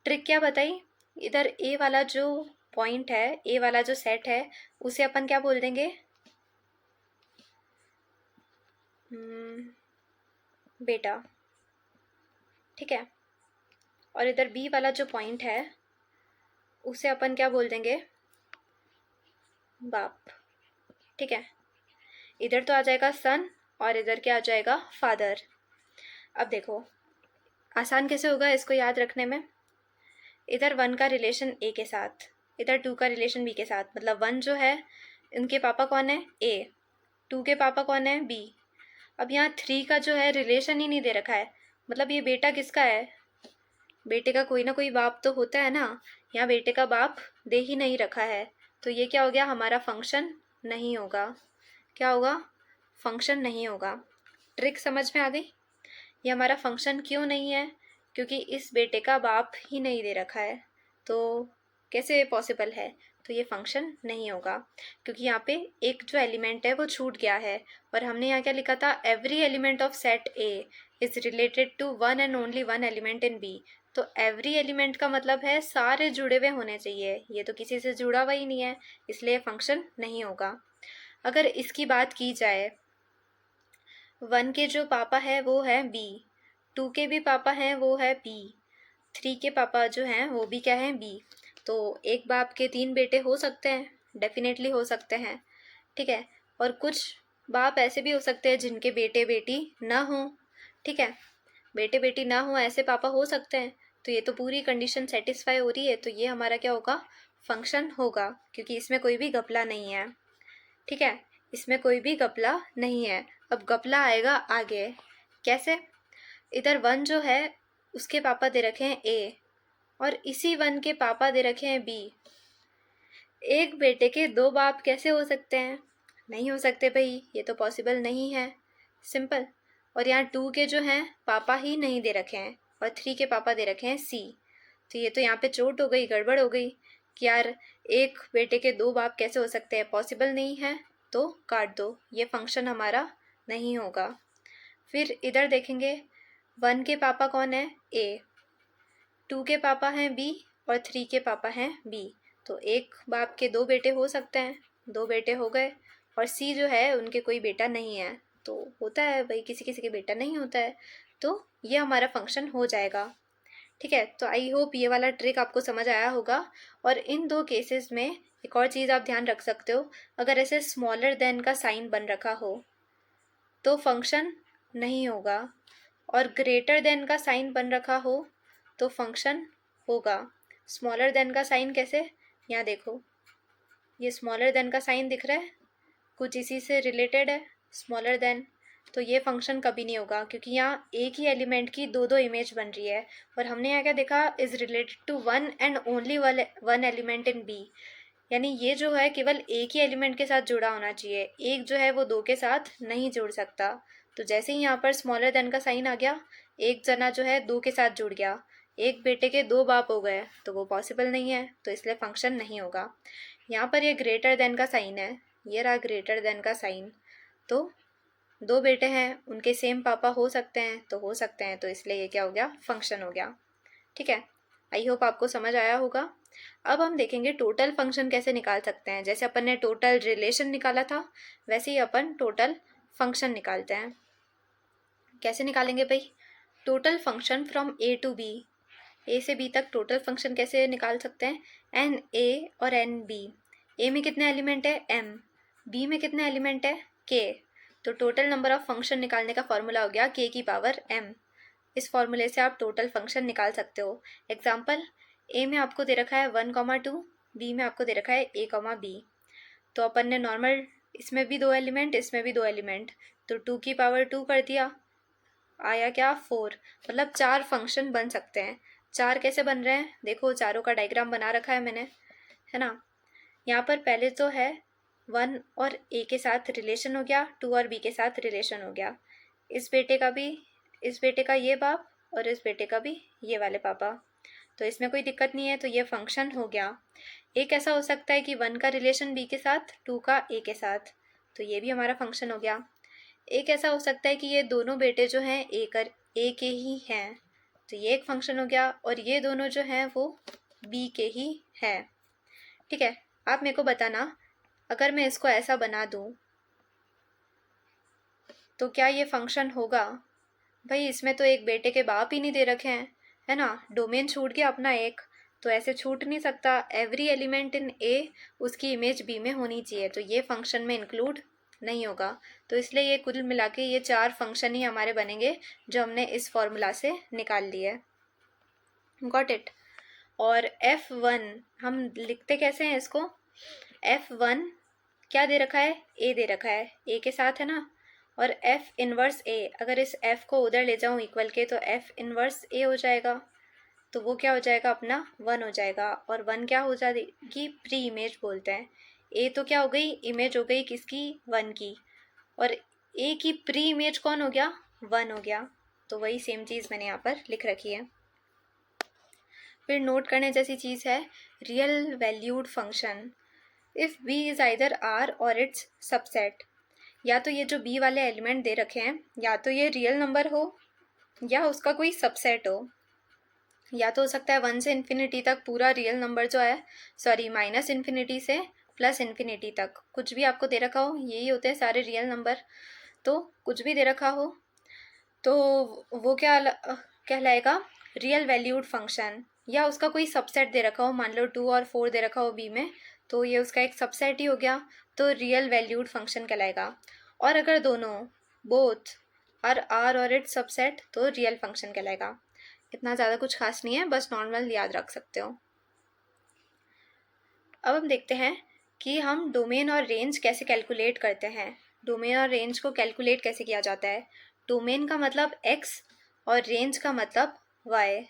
ट्रिक क्या बताई? इधर ए वाला जो पॉइंट है, ए वाला जो सेट है, उसे अपन क्या बोल देंगे? बेटा, ठीक है। और इधर बी वाला जो पॉइंट है उसे अपन क्या बोल देंगे? बाप, ठीक है। इधर तो आ जाएगा सन और इधर क्या आ जाएगा? फादर। अब देखो आसान कैसे होगा इसको याद रखने में। इधर 1 का रिलेशन ए के साथ, इधर 2 का रिलेशन बी के साथ, मतलब 1 जो है इनके पापा कौन है, ए, 2 के पापा कौन है, बी। अब यहाँ 3 का जो है रिलेशन ही नहीं दे रखा है, मतलब ये बेटा किसका है, बेटे का कोई ना कोई बाप तो होता है ना, यहाँ बेटे का बाप दे ही नहीं रखा है, तो ये क्या हो गया, हमारा फंक्शन नहीं होगा। क्या होगा, फंक्शन नहीं होगा। ट्रिक समझ में आ गई। ये हमारा फंक्शन क्यों नहीं है, क्योंकि इस बेटे का बाप ही नहीं दे रखा है, तो कैसे पॉसिबल है, तो ये फंक्शन नहीं होगा, क्योंकि यहाँ पे एक जो एलिमेंट है वो छूट गया है, और हमने यहाँ क्या लिखा था, every element of set A is related to one and only one element in B. तो एवरी एलिमेंट का मतलब है सारे जुड़े हुए होने चाहिए, ये तो किसी से जुड़ा हुआ ही नहीं है, इसलिए फंक्शन नहीं होगा। अगर इसकी बात की जाए, 1 के जो पापा है वो है बी, 2 के भी पापा हैं वो है बी, 3 के पापा जो हैं वो भी क्या है, बी। तो एक बाप के 3 बेटे हो सकते हैं, डेफिनेटली हो सकते हैं, ठीक है। और कुछ बाप ऐसे भी हो सकते हैं जिनके बेटे बेटी ना हो, ठीक है, बेटे बेटी ना हो ऐसे पापा हो सकते हैं। तो ये तो पूरी कंडीशन सेटिस्फाई हो रही है, तो ये हमारा क्या होगा, फंक्शन होगा, क्योंकि इसमें कोई भी घपला नहीं है, ठीक है, इसमें कोई भी घपला नहीं है। अब घपला आएगा आगे, कैसे, इधर 1 जो है उसके पापा दे रखे हैं ए, और इसी 1 के पापा दे रखे हैं बी। एक बेटे के 2 बाप कैसे हो सकते हैं, नहीं हो सकते भाई, ये तो पॉसिबल नहीं है, सिंपल। और यहाँ 2 के जो हैं पापा ही नहीं दे रखे हैं, और 3 के पापा दे रखे हैं सी। तो ये तो यहाँ पे चोट हो गई, गड़बड़ हो गई कि यार एक बेटे के 2 बाप कैसे हो सकते हैं, पॉसिबल नहीं है, तो काट दो, ये फंक्शन हमारा नहीं होगा। फिर इधर देखेंगे, 1 के पापा कौन है, ए, 2 के पापा हैं बी, और 3 के पापा हैं बी। तो एक बाप के 2 बेटे हो सकते हैं, 2 बेटे हो गए, और सी जो है उनके कोई बेटा नहीं है, तो होता है भाई, किसी किसी के बेटा नहीं होता है, तो ये हमारा फंक्शन हो जाएगा, ठीक है। तो आई होप ये वाला ट्रिक आपको समझ आया होगा। और इन 2 केसेस में एक और चीज़ आप ध्यान रख सकते हो, अगर ऐसे स्मॉलर देन का साइन बन रखा हो तो फंक्शन नहीं होगा, और ग्रेटर देन का साइन बन रखा हो तो फंक्शन होगा। स्मॉलर देन का साइन कैसे, यहाँ देखो, ये स्मॉलर देन का साइन दिख रहा है, कुछ इसी से रिलेटेड है, स्मॉलर देन, तो ये फंक्शन कभी नहीं होगा, क्योंकि यहाँ एक ही एलिमेंट की 2 इमेज बन रही है, और हमने यहाँ क्या देखा, is related to one and only one element in B, यानी ये जो है केवल एक ही एलिमेंट के साथ जुड़ा होना चाहिए, एक जो है वो 2 के साथ नहीं जुड़ सकता। तो जैसे ही यहाँ पर स्मॉलर देन का साइन आ गया, एक जना जो है 2 के साथ जुड़ गया, एक बेटे के 2 बाप हो गए, तो वो पॉसिबल नहीं है, तो इसलिए फंक्शन नहीं होगा। यहाँ पर ये ग्रेटर देन का साइन है, ये रहा ग्रेटर देन का साइन, तो 2 बेटे हैं उनके सेम पापा हो सकते हैं, तो हो सकते हैं, तो इसलिए ये क्या हो गया, फंक्शन हो गया, ठीक है। आई होप आपको समझ आया होगा। अब हम देखेंगे टोटल फंक्शन कैसे निकाल सकते हैं, जैसे अपन ने टोटल रिलेशन निकाला था वैसे ही अपन टोटल फंक्शन निकालते हैं। कैसे निकालेंगे भाई, total function from A to B, A से बी तक टोटल फंक्शन कैसे निकाल सकते हैं, एन ए और एन बी। ए में कितने एलिमेंट है, एम, बी में कितने एलिमेंट है, के। तो टोटल नंबर ऑफ फंक्शन निकालने का फॉर्मूला हो गया के की पावर एम। इस फॉर्मूले से आप टोटल फंक्शन निकाल सकते हो। एग्जाम्पल, ए में आपको दे रखा है 1,2, बी में आपको दे रखा है a,b। तो अपन ने नॉर्मल, इसमें भी 2 एलिमेंट, इसमें भी 2 एलिमेंट, तो 2 की पावर 2 कर दिया, आया क्या, 4। मतलब 4 फंक्शन बन सकते हैं। 4 कैसे बन रहे हैं, देखो चारों का डायग्राम बना रखा है मैंने, है ना। यहाँ पर पहले तो है 1 और ए के साथ रिलेशन हो गया, 2 और बी के साथ रिलेशन हो गया, इस बेटे का भी, इस बेटे का ये बाप, और इस बेटे का भी ये वाले पापा, तो इसमें कोई दिक्कत नहीं है, तो ये फंक्शन हो गया। एक ऐसा हो सकता है कि 1 का रिलेशन बी के साथ, 2 का ए के साथ, तो ये भी हमारा फंक्शन हो गया। एक ऐसा हो सकता है कि ये दोनों बेटे जो हैं ए के ही हैं, तो ये एक फंक्शन हो गया, और ये दोनों जो हैं वो बी के ही हैं, ठीक है। आप मेरे को बताना, अगर मैं इसको ऐसा बना दूँ तो क्या ये फंक्शन होगा, भाई इसमें तो एक बेटे के बाप ही नहीं दे रखे हैं, है ना, डोमेन छूट गया अपना एक, तो ऐसे छूट नहीं सकता, एवरी एलिमेंट इन ए उसकी इमेज बी में होनी चाहिए, तो ये फंक्शन में इंक्लूड नहीं होगा। तो इसलिए ये कुल मिला के ये 4 फंक्शन ही हमारे बनेंगे जो हमने इस फॉर्मूला से निकाल लिए। Got it. और F1 हम लिखते कैसे हैं इसको, F1 क्या दे रखा है, A दे रखा है, A के साथ है ना, और F इनवर्स A, अगर इस F को उधर ले जाऊँ इक्वल के तो F इनवर्स A हो जाएगा, तो वो क्या हो जाएगा अपना 1 हो जाएगा। और 1 क्या हो जाएगी, प्री इमेज बोलते हैं। A तो क्या हो गई, इमेज हो गई किसकी, 1 की, और A की प्री इमेज कौन हो गया, 1 हो गया। तो वही सेम चीज़ मैंने यहाँ पर लिख रखी है। फिर नोट करने जैसी चीज़ है real valued function if b is either r और इट्स सबसेट। या तो ये जो b वाले एलिमेंट दे रखे हैं या तो ये रियल नंबर हो या उसका कोई सबसेट हो। या तो हो सकता है 1 से इन्फिनिटी तक पूरा रियल नंबर जो है, सॉरी माइनस इन्फिनिटी से प्लस इन्फिनिटी तक कुछ भी आपको दे रखा हो, यही होते हैं सारे रियल नंबर। तो कुछ भी दे रखा हो तो वो क्या कहलाएगा, रियल वैल्यूड फंक्शन। या उसका कोई सबसेट दे रखा हो, मान लो 2 और 4 दे रखा हो बी में, तो ये उसका एक सबसेट ही हो गया, तो रियल वैल्यूड फंक्शन कहलाएगा। और अगर दोनों बोथ आर और इट्स सबसेट तो रियल फंक्शन कहलाएगा। इतना ज़्यादा कुछ खास नहीं है, बस नॉर्मल याद रख सकते हो। अब हम देखते हैं कि हम डोमेन और रेंज कैसे कैलकुलेट करते हैं। डोमेन और रेंज को कैलकुलेट कैसे किया जाता है। डोमेन का मतलब x और रेंज का मतलब y।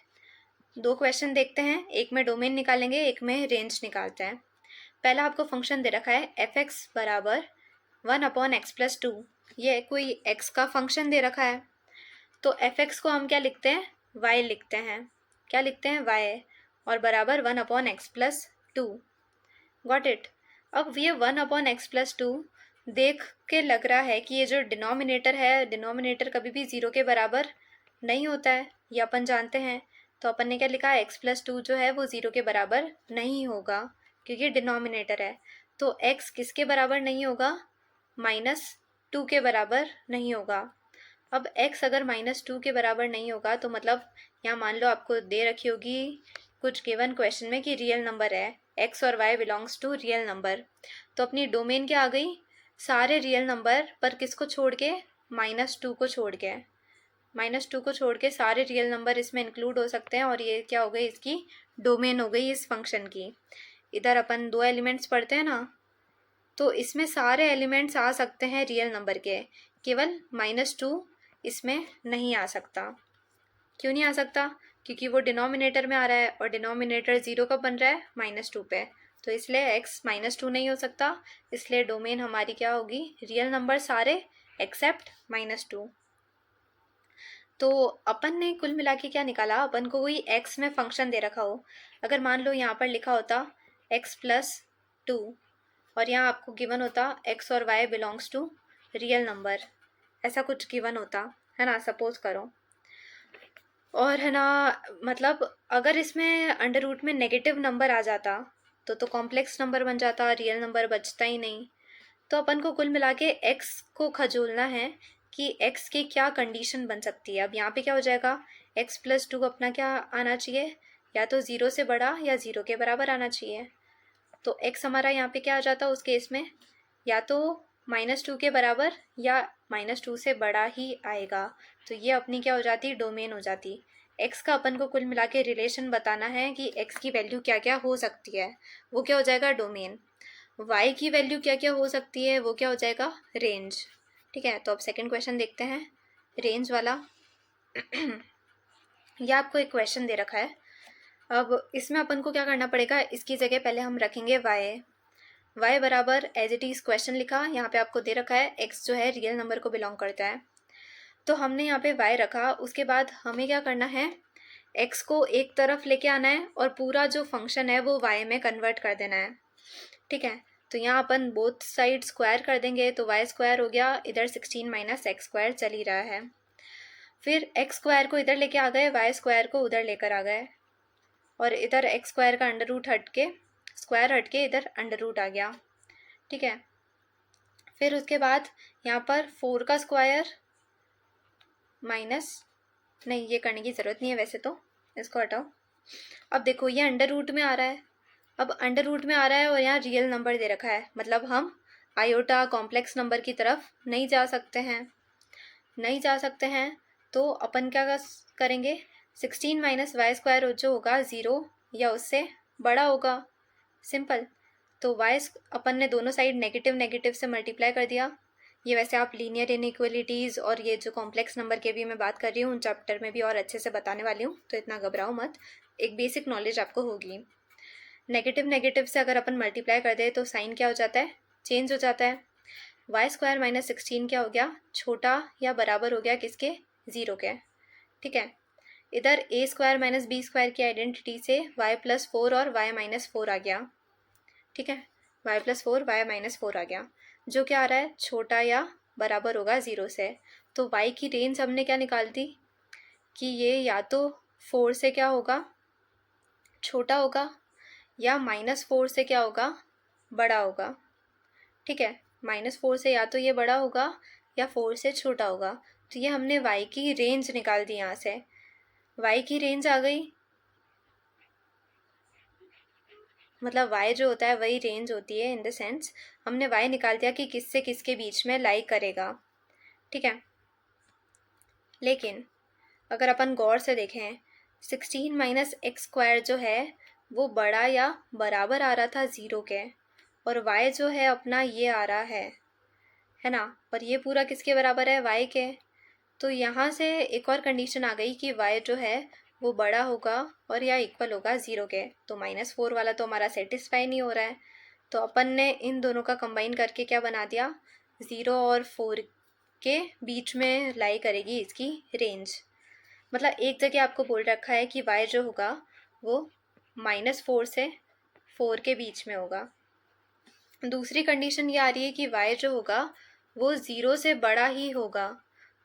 दो क्वेश्चन देखते हैं, एक में डोमेन निकालेंगे, एक में रेंज निकालते हैं। पहला आपको फंक्शन दे रखा है f(x) बराबर 1/x+2। ये कोई x का फंक्शन दे रखा है, तो f(x) को हम क्या लिखते हैं, y लिखते हैं। क्या लिखते हैं, y, और बराबर 1/x+2। Got it. अब ये 1/x+2 देख के लग रहा है कि ये जो डिनोमिनेटर है, डिनोमिनेटर कभी भी 0 के बराबर नहीं होता है, ये अपन जानते हैं। तो अपन ने क्या लिखा है, x+2 जो है वो 0 के बराबर नहीं होगा क्योंकि डिनोमिनेटर है। तो x किसके बराबर नहीं होगा, -2 के बराबर नहीं होगा। अब x अगर -2 के बराबर नहीं होगा तो मतलब यहाँ मान लो आपको दे रखी होगी कुछ गिवन क्वेश्चन में कि रियल नंबर है, x और y belongs to real number. तो अपनी डोमेन क्या आ गई, सारे रियल नंबर पर किसको छोड़ के, -2 को छोड़ के। -2 को छोड़ के सारे रियल नंबर इसमें इंक्लूड हो सकते हैं, और ये क्या हो गई, इसकी डोमेन हो गई इस फंक्शन की। इधर अपन 2 एलिमेंट्स पढ़ते हैं ना, तो इसमें सारे एलिमेंट्स आ सकते हैं रियल नंबर के, केवल -2 इसमें नहीं आ सकता। क्यों नहीं आ सकता, क्योंकि वो डिनोमिनेटर में आ रहा है और डिनोमिनेटर 0 कब बन रहा है, -2 पे। तो इसलिए x -2 नहीं हो सकता, इसलिए डोमेन हमारी क्या होगी, रियल नंबर सारे एक्सेप्ट -2। तो अपन ने कुल मिला के क्या निकाला, अपन को कोई x में फंक्शन दे रखा हो, अगर मान लो यहाँ पर लिखा होता x+2 और यहाँ आपको गिवन होता x और y belongs to real number, ऐसा कुछ गिवन होता है ना, सपोज करो। और है ना, मतलब अगर इसमें अंडर रूट में नेगेटिव नंबर आ जाता तो कॉम्प्लेक्स नंबर बन जाता, रियल नंबर बचता ही नहीं। तो अपन को कुल मिला के x को खजोलना है कि x की क्या कंडीशन बन सकती है। अब यहाँ पे क्या हो जाएगा, x+2 अपना क्या आना चाहिए, या तो 0 से बड़ा या 0 के बराबर आना चाहिए। तो x हमारा यहाँ पे क्या आ जाता उस केस में, या तो -2 के बराबर या -2 से बड़ा ही आएगा। तो ये अपनी क्या हो जाती, डोमेन हो जाती। x का अपन को कुल मिला के रिलेशन बताना है कि x की वैल्यू क्या क्या हो सकती है, वो क्या हो जाएगा, डोमेन। y की वैल्यू क्या क्या हो सकती है, वो क्या हो जाएगा, रेंज। ठीक है, तो अब सेकंड क्वेश्चन देखते हैं, रेंज वाला। यह आपको एक क्वेश्चन दे रखा है। अब इसमें अपन को क्या करना पड़ेगा, इसकी जगह पहले हम रखेंगे y बराबर एज इट इज़ क्वेश्चन लिखा, यहाँ पे आपको दे रखा है x जो है रियल नंबर को बिलोंग करता है, तो हमने यहाँ पे y रखा। उसके बाद हमें क्या करना है, x को एक तरफ लेके आना है और पूरा जो फंक्शन है वो y में कन्वर्ट कर देना है। ठीक है, तो यहाँ अपन बोथ साइड स्क्वायर कर देंगे, तो y² हो गया, इधर 16 - x² चल ही रहा है। फिर x² को इधर लेके आ गए, y² को उधर लेकर आ गए, और इधर x² का अंडर रूट स्क्वायर हट के इधर अंडर रूट आ गया। ठीक है, फिर उसके बाद यहाँ पर 4 का स्क्वायर माइनस, नहीं ये करने की ज़रूरत नहीं है वैसे, तो इसको हटाओ। अब देखो ये अंडर रूट में आ रहा है, अब अंडर रूट में आ रहा है और यहाँ रियल नंबर दे रखा है, मतलब हम आयोटा कॉम्प्लेक्स नंबर की तरफ नहीं जा सकते हैं। तो अपन क्या करेंगे, 16 - y² जो होगा 0, या उससे बड़ा होगा, सिंपल। तो y अपन ने दोनों साइड नेगेटिव नेगेटिव से मल्टीप्लाई कर दिया। ये वैसे आप लीनियर इनइक्वलिटीज़ और ये जो कॉम्प्लेक्स नंबर की भी मैं बात कर रही हूँ उन चैप्टर में भी और अच्छे से बताने वाली हूँ, तो इतना घबराओ मत, एक बेसिक नॉलेज आपको होगी। नेगेटिव नेगेटिव से अगर अपन मल्टीप्लाई कर दें तो साइन क्या हो जाता है, चेंज हो जाता है। y² माइनस 16 क्या हो गया, छोटा या बराबर हो गया किसके, 0 के, ठीक है। इधर a² माइनस b² की आइडेंटिटी से y+4 और y-4 आ गया, ठीक है। y+4 y-4 आ गया, जो क्या आ रहा है, छोटा या बराबर होगा 0 से। तो y की रेंज हमने क्या निकाल दी कि ये या तो 4 से क्या होगा, छोटा होगा, या -4 से क्या होगा, बड़ा होगा, ठीक है। -4 से या तो ये बड़ा होगा या 4 से छोटा होगा। तो ये हमने y की रेंज निकाल दी, यहाँ से y की रेंज आ गई, मतलब y जो होता है वही रेंज होती है, इन द सेंस हमने y निकाल दिया कि किससे किसके बीच में लाई करेगा, ठीक है। लेकिन अगर अपन गौर से देखें, 16 माइनस x² जो है वो बड़ा या बराबर आ रहा था 0 के, और y जो है अपना ये आ रहा है ना, और ये पूरा किसके बराबर है, y के। तो यहाँ से एक और कंडीशन आ गई कि y जो है वो बड़ा होगा और या इक्वल होगा 0 के। तो -4 वाला तो हमारा सेटिस्फाई नहीं हो रहा है, तो अपन ने इन दोनों का कंबाइन करके क्या बना दिया, 0 और 4 के बीच में लाई करेगी इसकी रेंज। मतलब एक जगह आपको बोल रखा है कि y जो होगा वो -4 से 4 के बीच में होगा। दूसरी कंडीशन ये आ रही है कि y जो होगा वो 0 से बड़ा ही होगा।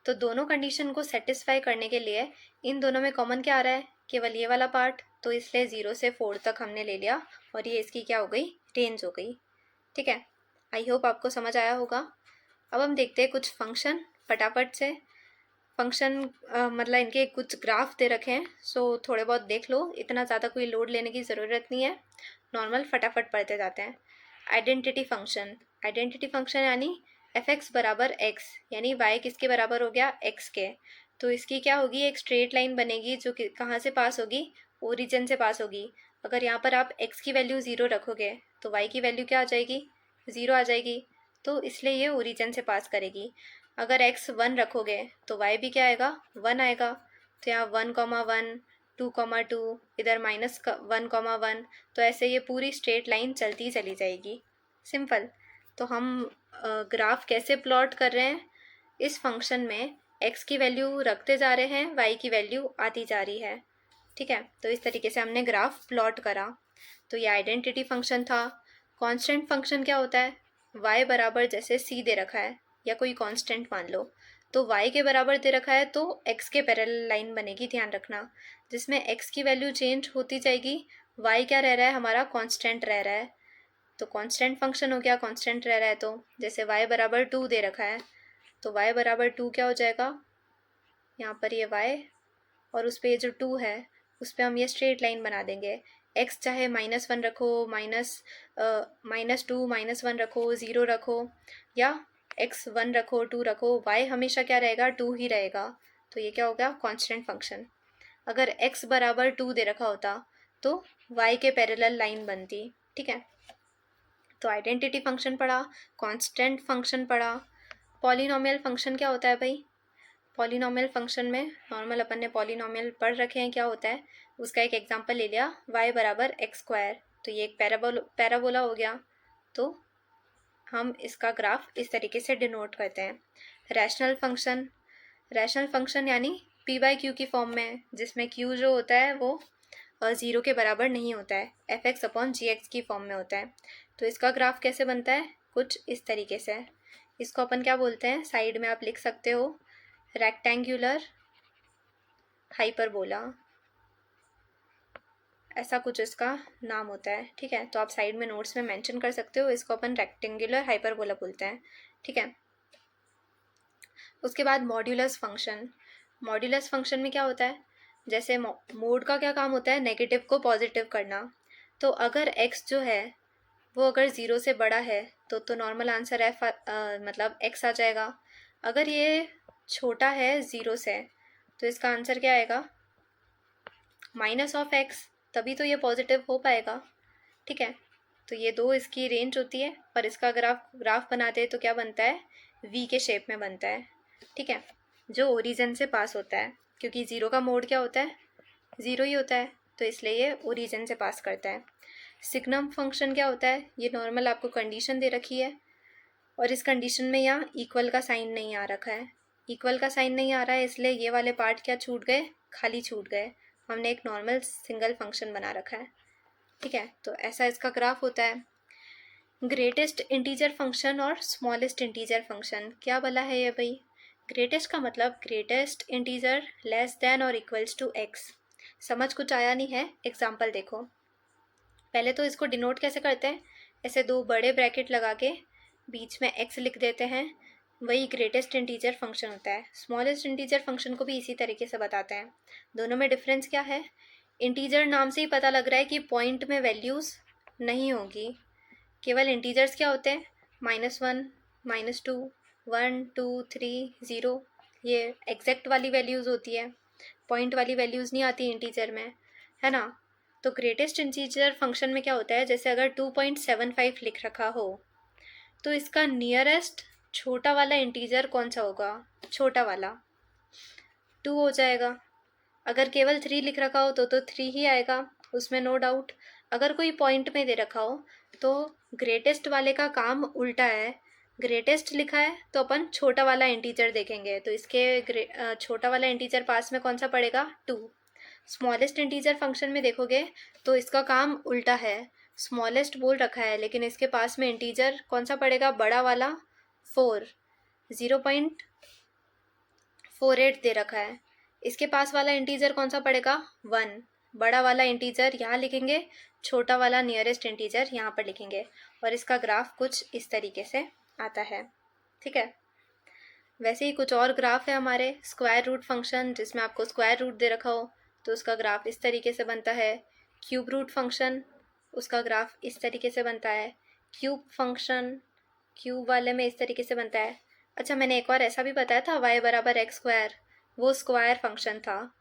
तो दोनों कंडीशन को सेटिस्फाई करने के लिए इन दोनों में कॉमन क्या आ रहा है, केवल ये वाला पार्ट, तो इसलिए 0 से 4 तक हमने ले लिया और ये इसकी क्या हो गई, रेंज हो गई, ठीक है। आई होप आपको समझ आया होगा। अब हम देखते हैं कुछ फंक्शन फटाफट से। फंक्शन मतलब इनके कुछ ग्राफ दे रखे हैं, सो थोड़े बहुत देख लो, इतना ज़्यादा कोई लोड लेने की ज़रूरत नहीं है, नॉर्मल फटाफट पढ़ते जाते हैं। आइडेंटिटी फंक्शन यानी f(x) बराबर x, यानी y किसके बराबर हो गया, x के। तो इसकी क्या होगी, एक स्ट्रेट लाइन बनेगी जो कि कहाँ से पास होगी, ओरिजिन से पास होगी। अगर यहाँ पर आप x की वैल्यू 0 रखोगे तो y की वैल्यू क्या आ जाएगी, 0 आ जाएगी, तो इसलिए ये ओरिजिन से पास करेगी। अगर x 1 रखोगे तो y भी क्या आएगा, 1 आएगा। तो यहाँ 1,1, 2,2, इधर -1,1, तो ऐसे ये पूरी स्ट्रेट लाइन चलती चली जाएगी, सिंपल। तो हम ग्राफ कैसे प्लॉट कर रहे हैं, इस फंक्शन में x की वैल्यू रखते जा रहे हैं, y की वैल्यू आती जा रही है, ठीक है। तो इस तरीके से हमने ग्राफ प्लॉट करा। तो ये आइडेंटिटी फंक्शन था। कांस्टेंट फंक्शन क्या होता है, y बराबर जैसे c दे रखा है या कोई कांस्टेंट मान लो, तो y के बराबर दे रखा है तो x के पैरेलल लाइन बनेगी, ध्यान रखना, जिसमें x की वैल्यू चेंज होती जाएगी, y क्या रह रहा है, हमारा कांस्टेंट रह रहा है। तो कांस्टेंट फंक्शन हो गया, कांस्टेंट रह रहा है, तो जैसे y बराबर 2 दे रखा है तो y बराबर 2 क्या हो जाएगा, यहाँ पर ये y और उस पर ये जो 2 है उस पर हम ये स्ट्रेट लाइन बना देंगे। x चाहे -1 रखो, -2 -1 रखो, 0 रखो, या x 1 रखो, 2 रखो, y हमेशा क्या रहेगा, 2 ही रहेगा। तो ये क्या हो गया, कांस्टेंट फंक्शन। अगर x बराबर 2 दे रखा होता तो y के पैरेलल लाइन बनती, ठीक है। तो आइडेंटिटी फंक्शन पढ़ा, कांस्टेंट फंक्शन पढ़ा। पॉलिनोमियल फंक्शन क्या होता है भाई, पॉलिनोमियल फंक्शन में नॉर्मल अपन ने पॉलिनोमियल पढ़ रखे हैं, क्या होता है, उसका एक एग्जांपल ले लिया, y बराबर x², तो ये एक पैराबोला हो गया। तो हम इसका ग्राफ इस तरीके से डिनोट करते हैं। रैशनल फंक्शन यानी p/q की फॉर्म में, जिसमें q जो होता है वो 0 के बराबर नहीं होता है, f(x)/gx की फॉर्म में होता है। तो इसका ग्राफ कैसे बनता है, कुछ इस तरीके से। इसको अपन क्या बोलते हैं, साइड में आप लिख सकते हो, रेक्टेंगुलर हाइपरबोला, ऐसा कुछ इसका नाम होता है, ठीक है। तो आप साइड में नोट्स में मेंशन कर सकते हो, इसको अपन रेक्टेंगुलर हाइपरबोला बोलते हैं, ठीक है। उसके बाद मॉड्यूलस फंक्शन में क्या होता है, जैसे मोड का क्या काम होता है, नेगेटिव को पॉजिटिव करना। तो अगर x जो है वो अगर 0 से बड़ा है तो नॉर्मल आंसर है मतलब x आ जाएगा। अगर ये छोटा है 0 से तो इसका आंसर क्या आएगा, -(x). तभी तो ये पॉजिटिव हो पाएगा। ठीक है, तो ये 2 इसकी रेंज होती है और इसका ग्राफ बनाते हैं तो क्या बनता है, वी के शेप में बनता है। ठीक है, जो ओरिजिन से पास होता है, क्योंकि 0 का मोड क्या होता है, 0 ही होता है, तो इसलिए ये ओरिजिन से पास करता है। सिग्नम फंक्शन क्या होता है, ये नॉर्मल आपको कंडीशन दे रखी है और इस कंडीशन में यहाँ इक्वल का साइन नहीं आ रखा है। इक्वल का साइन नहीं आ रहा है इसलिए ये वाले पार्ट क्या छूट गए, खाली छूट गए। हमने एक नॉर्मल सिंगल फंक्शन बना रखा है। ठीक है, तो ऐसा इसका ग्राफ होता है। ग्रेटेस्ट इंटीजर फंक्शन और स्मॉलेस्ट इंटीजर फंक्शन, क्या बोला है ये भाई, ग्रेटेस्ट का मतलब ग्रेटेस्ट इंटीजर लेस देन और इक्वल्स टू एक्स। समझ कुछ आया नहीं है, एग्जाम्पल देखो। पहले तो इसको डिनोट कैसे करते हैं, ऐसे 2 बड़े ब्रैकेट लगा के बीच में x लिख देते हैं, वही ग्रेटेस्ट इंटीजर फंक्शन होता है। स्मॉलेस्ट इंटीजर फंक्शन को भी इसी तरीके से बताते हैं। दोनों में डिफरेंस क्या है, इंटीजर नाम से ही पता लग रहा है कि पॉइंट में वैल्यूज़ नहीं होगी, केवल इंटीजर्स क्या होते हैं, -1, -2, 1, 2, 3, 0, ये एग्जैक्ट वाली वैल्यूज़ होती है, पॉइंट वाली वैल्यूज़ नहीं आती इंटीजर में, है ना। तो ग्रेटेस्ट इंटीजर फंक्शन में क्या होता है, जैसे अगर 2.75 लिख रखा हो तो इसका नियरेस्ट छोटा वाला इंटीजर कौन सा होगा, छोटा वाला 2 हो जाएगा। अगर केवल 3 लिख रखा हो तो 3 ही आएगा, उसमें नो डाउट। अगर कोई पॉइंट में दे रखा हो तो ग्रेटेस्ट वाले का काम उल्टा है, ग्रेटेस्ट लिखा है तो अपन छोटा वाला इंटीजर देखेंगे, तो इसके छोटा वाला इंटीजर पास में कौन सा पड़ेगा, 2। स्मॉलेस्ट इंटीजर फंक्शन में देखोगे तो इसका काम उल्टा है, स्मॉलेस्ट बोल रखा है लेकिन इसके पास में इंटीजर कौन सा पड़ेगा, बड़ा वाला 4, 0.48 दे रखा है। इसके पास वाला इंटीजर कौन सा पड़ेगा, 1, बड़ा वाला इंटीजर यहाँ लिखेंगे, छोटा वाला नियरेस्ट इंटीजर यहाँ पर लिखेंगे, और इसका ग्राफ कुछ इस तरीके से आता है। ठीक है, वैसे ही कुछ और ग्राफ है हमारे, स्क्वायर रूट फंक्शन जिसमें आपको स्क्वायर रूट दे रखा हो तो उसका ग्राफ इस तरीके से बनता है। क्यूब रूट फंक्शन, उसका ग्राफ इस तरीके से बनता है। क्यूब फंक्शन क्यूब वाले में इस तरीके से बनता है। अच्छा, मैंने एक और ऐसा भी बताया था y बराबर x स्क्वायर, वो स्क्वायर फंक्शन था।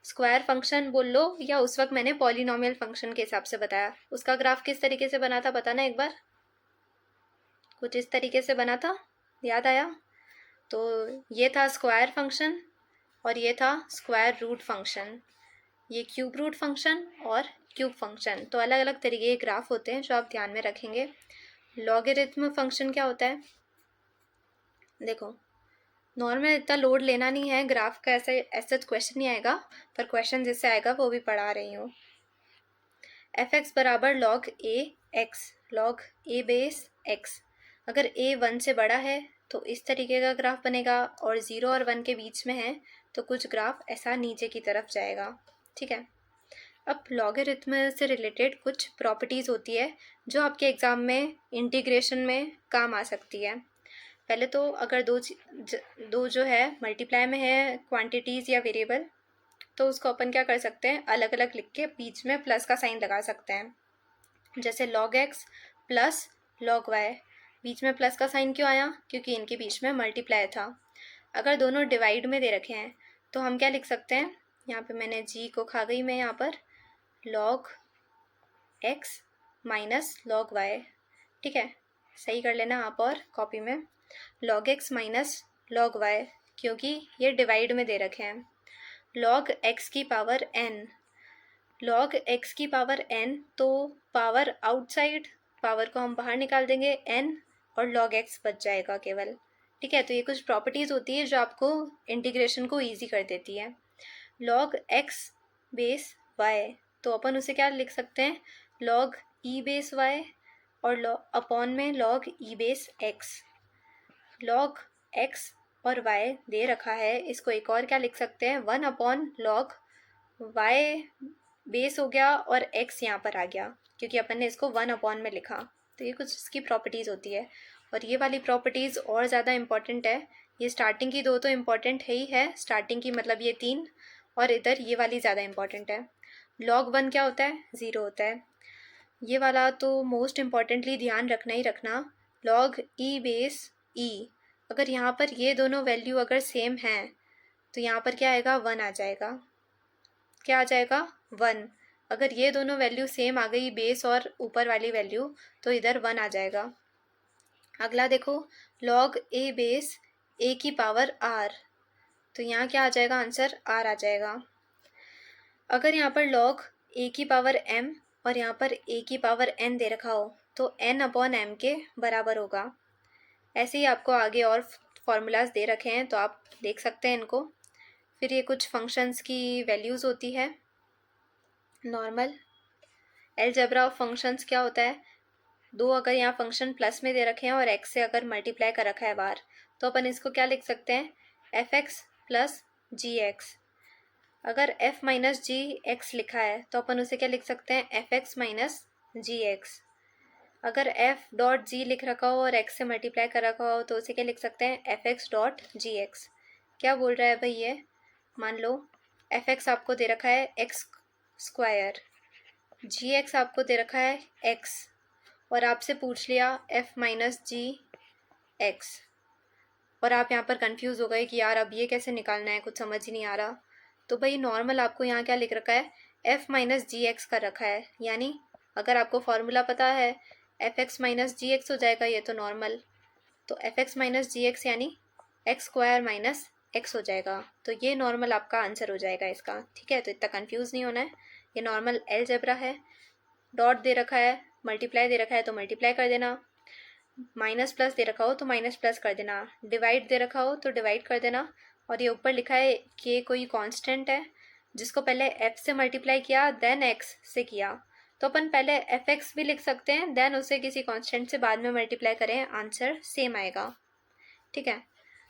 स्क्वायर फंक्शन बोल लो या उस वक्त मैंने पॉलिनोमियल फंक्शन के हिसाब से बताया, उसका ग्राफ किस तरीके से बना था बताना एक बार, कुछ इस तरीके से बना था, याद आया। तो ये था स्क्वायर फंक्शन और ये था स्क्वायर रूट फंक्शन, ये क्यूब रूट फंक्शन और क्यूब फंक्शन। तो अलग अलग तरीके के ग्राफ होते हैं जो आप ध्यान में रखेंगे। लॉगरिथम फंक्शन क्या होता है, देखो नॉर्मल इतना लोड लेना नहीं है, ग्राफ का ऐसा क्वेश्चन नहीं आएगा, पर क्वेश्चन जिससे आएगा वो भी पढ़ा रही हूँ। f(x) बराबर log a x, log a base x। अगर a 1 से बड़ा है तो इस तरीके का ग्राफ बनेगा, और 0 और 1 के बीच में है तो कुछ ग्राफ ऐसा नीचे की तरफ जाएगा। ठीक है, अब लॉगरिथम से रिलेटेड कुछ प्रॉपर्टीज़ होती है जो आपके एग्ज़ाम में इंटीग्रेशन में काम आ सकती है। पहले तो अगर दो जो है मल्टीप्लाई में है क्वांटिटीज़ या वेरिएबल, तो उसको अपन क्या कर सकते हैं, अलग अलग लिख के बीच में प्लस का साइन लगा सकते हैं। जैसे log x plus log y, बीच में प्लस का साइन क्यों आया, क्योंकि इनके बीच में मल्टीप्लाई था। अगर दोनों डिवाइड में दे रखे हैं तो हम क्या लिख सकते हैं, यहाँ पे मैंने g को खा गई मैं, यहाँ पर log x minus log y। ठीक है, सही कर लेना आप और कॉपी में, log x minus log y, क्योंकि ये डिवाइड में दे रखे हैं। log x की पावर n, log x की पावर n, तो पावर आउटसाइड, पावर को हम बाहर निकाल देंगे n, और log x बच जाएगा केवल। ठीक है, तो ये कुछ प्रॉपर्टीज़ होती है जो आपको इंटीग्रेशन को ईजी कर देती है। log x बेस y, तो अपन उसे क्या लिख सकते हैं, log e बेस y, और अपॉन में log e base x। log x और y दे रखा है, इसको एक और क्या लिख सकते हैं, 1 अपॉन log y बेस हो गया और x यहाँ पर आ गया क्योंकि अपन ने इसको 1 अपॉन में लिखा। तो ये कुछ इसकी प्रॉपर्टीज़ होती है, और ये वाली प्रॉपर्टीज़ और ज़्यादा इम्पॉर्टेंट है। ये स्टार्टिंग की 2 तो इम्पॉर्टेंट है ही है, स्टार्टिंग की मतलब ये 3, और इधर ये वाली ज़्यादा इम्पॉर्टेंट है। log 1 क्या होता है, 0 होता है। ये वाला तो मोस्ट इम्पॉर्टेंटली ध्यान रखना ही रखना, log e बेस e, अगर यहाँ पर ये दोनों वैल्यू अगर सेम हैं तो यहाँ पर क्या आएगा, 1 आ जाएगा। क्या आ जाएगा, 1। अगर ये दोनों वैल्यू सेम आ गई, बेस और ऊपर वाली वैल्यू, तो इधर 1 आ जाएगा। अगला देखो, log a बेस a की पावर r, तो यहाँ क्या आ जाएगा आंसर, r आ जाएगा। अगर यहाँ पर log a की पावर m और यहाँ पर a की पावर n दे रखा हो तो n अपॉन m के बराबर होगा। ऐसे ही आपको आगे और फॉर्मूलाज दे रखे हैं तो आप देख सकते हैं इनको। फिर ये कुछ फंक्शंस की वैल्यूज़ होती है। नॉर्मल अलजेब्रा ऑफ फंक्शंस क्या होता है, दो अगर यहाँ फंक्शन प्लस में दे रखे हैं और x से अगर मल्टीप्लाई कर रखा है बार, तो अपन इसको क्या लिख सकते हैं, fx प्लस जी एक्स। अगर f माइनस जी एक्स लिखा है तो अपन उसे क्या लिख सकते हैं, fx माइनस जी एक्स। अगर f डॉट जी लिख रखा हो और x से मल्टीप्लाई कर रखा हो तो उसे क्या लिख सकते हैं, fx डॉट जी एक्स। क्या बोल रहा है भाई ये, मान लो fx आपको दे रखा है x स्क्वायर, जी एक्स आपको दे रखा है x, और आपसे पूछ लिया f माइनस जी एक्स, और आप यहाँ पर कंफ्यूज हो गए कि यार अब ये कैसे निकालना है, कुछ समझ ही नहीं आ रहा। तो भाई नॉर्मल आपको यहाँ क्या लिख रखा है, f माइनस जी एक्स कर रखा है, यानी अगर आपको फॉर्मूला पता है एफ एक्स माइनस जी एक्स हो जाएगा ये तो नॉर्मल, तो एफ एक्स माइनस जी एक्स यानी एक्स स्क्वायर माइनस एक्स हो जाएगा। तो ये नॉर्मल आपका आंसर हो जाएगा इसका, ठीक है। तो इतना कंफ्यूज नहीं होना है, ये नॉर्मल अलजेब्रा है। डॉट दे रखा है, मल्टीप्लाई दे रखा है तो मल्टीप्लाई कर देना, माइनस प्लस दे रखा हो तो माइनस प्लस कर देना, डिवाइड दे रखा हो तो डिवाइड कर देना। और ये ऊपर लिखा है कि ये कोई कांस्टेंट है जिसको पहले f से मल्टीप्लाई किया देन x से किया, तो अपन पहले fx भी लिख सकते हैं देन उसे किसी कांस्टेंट से बाद में मल्टीप्लाई करें, आंसर सेम आएगा, ठीक है।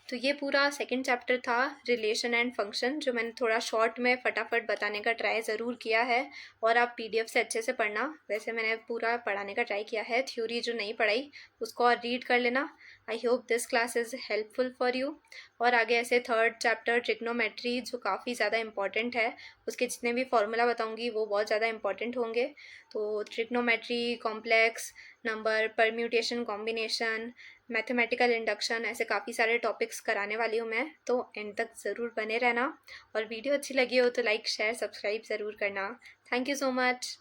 तो ये पूरा सेकंड चैप्टर था रिलेशन एंड फंक्शन, जो मैंने थोड़ा शॉर्ट में फटाफट बताने का ट्राई ज़रूर किया है। और आप पीडीएफ से अच्छे से पढ़ना, वैसे मैंने पूरा पढ़ाने का ट्राई किया है, थ्योरी जो नहीं पढ़ाई उसको और रीड कर लेना। I hope this class is helpful for you. और आगे ऐसे थर्ड चैप्टर ट्रिग्नोमेट्री जो काफ़ी ज़्यादा इंपॉर्टेंट है, उसके जितने भी फॉर्मूला बताऊँगी वो बहुत ज़्यादा इंपॉर्टेंट होंगे। तो trigonometry, complex number, permutation, combination, mathematical induction, ऐसे काफ़ी सारे टॉपिक्स कराने वाली हूँ मैं, तो एंड तक ज़रूर बने रहना। और वीडियो अच्छी लगी हो तो लाइक शेयर सब्सक्राइब ज़रूर करना। Thank you so much.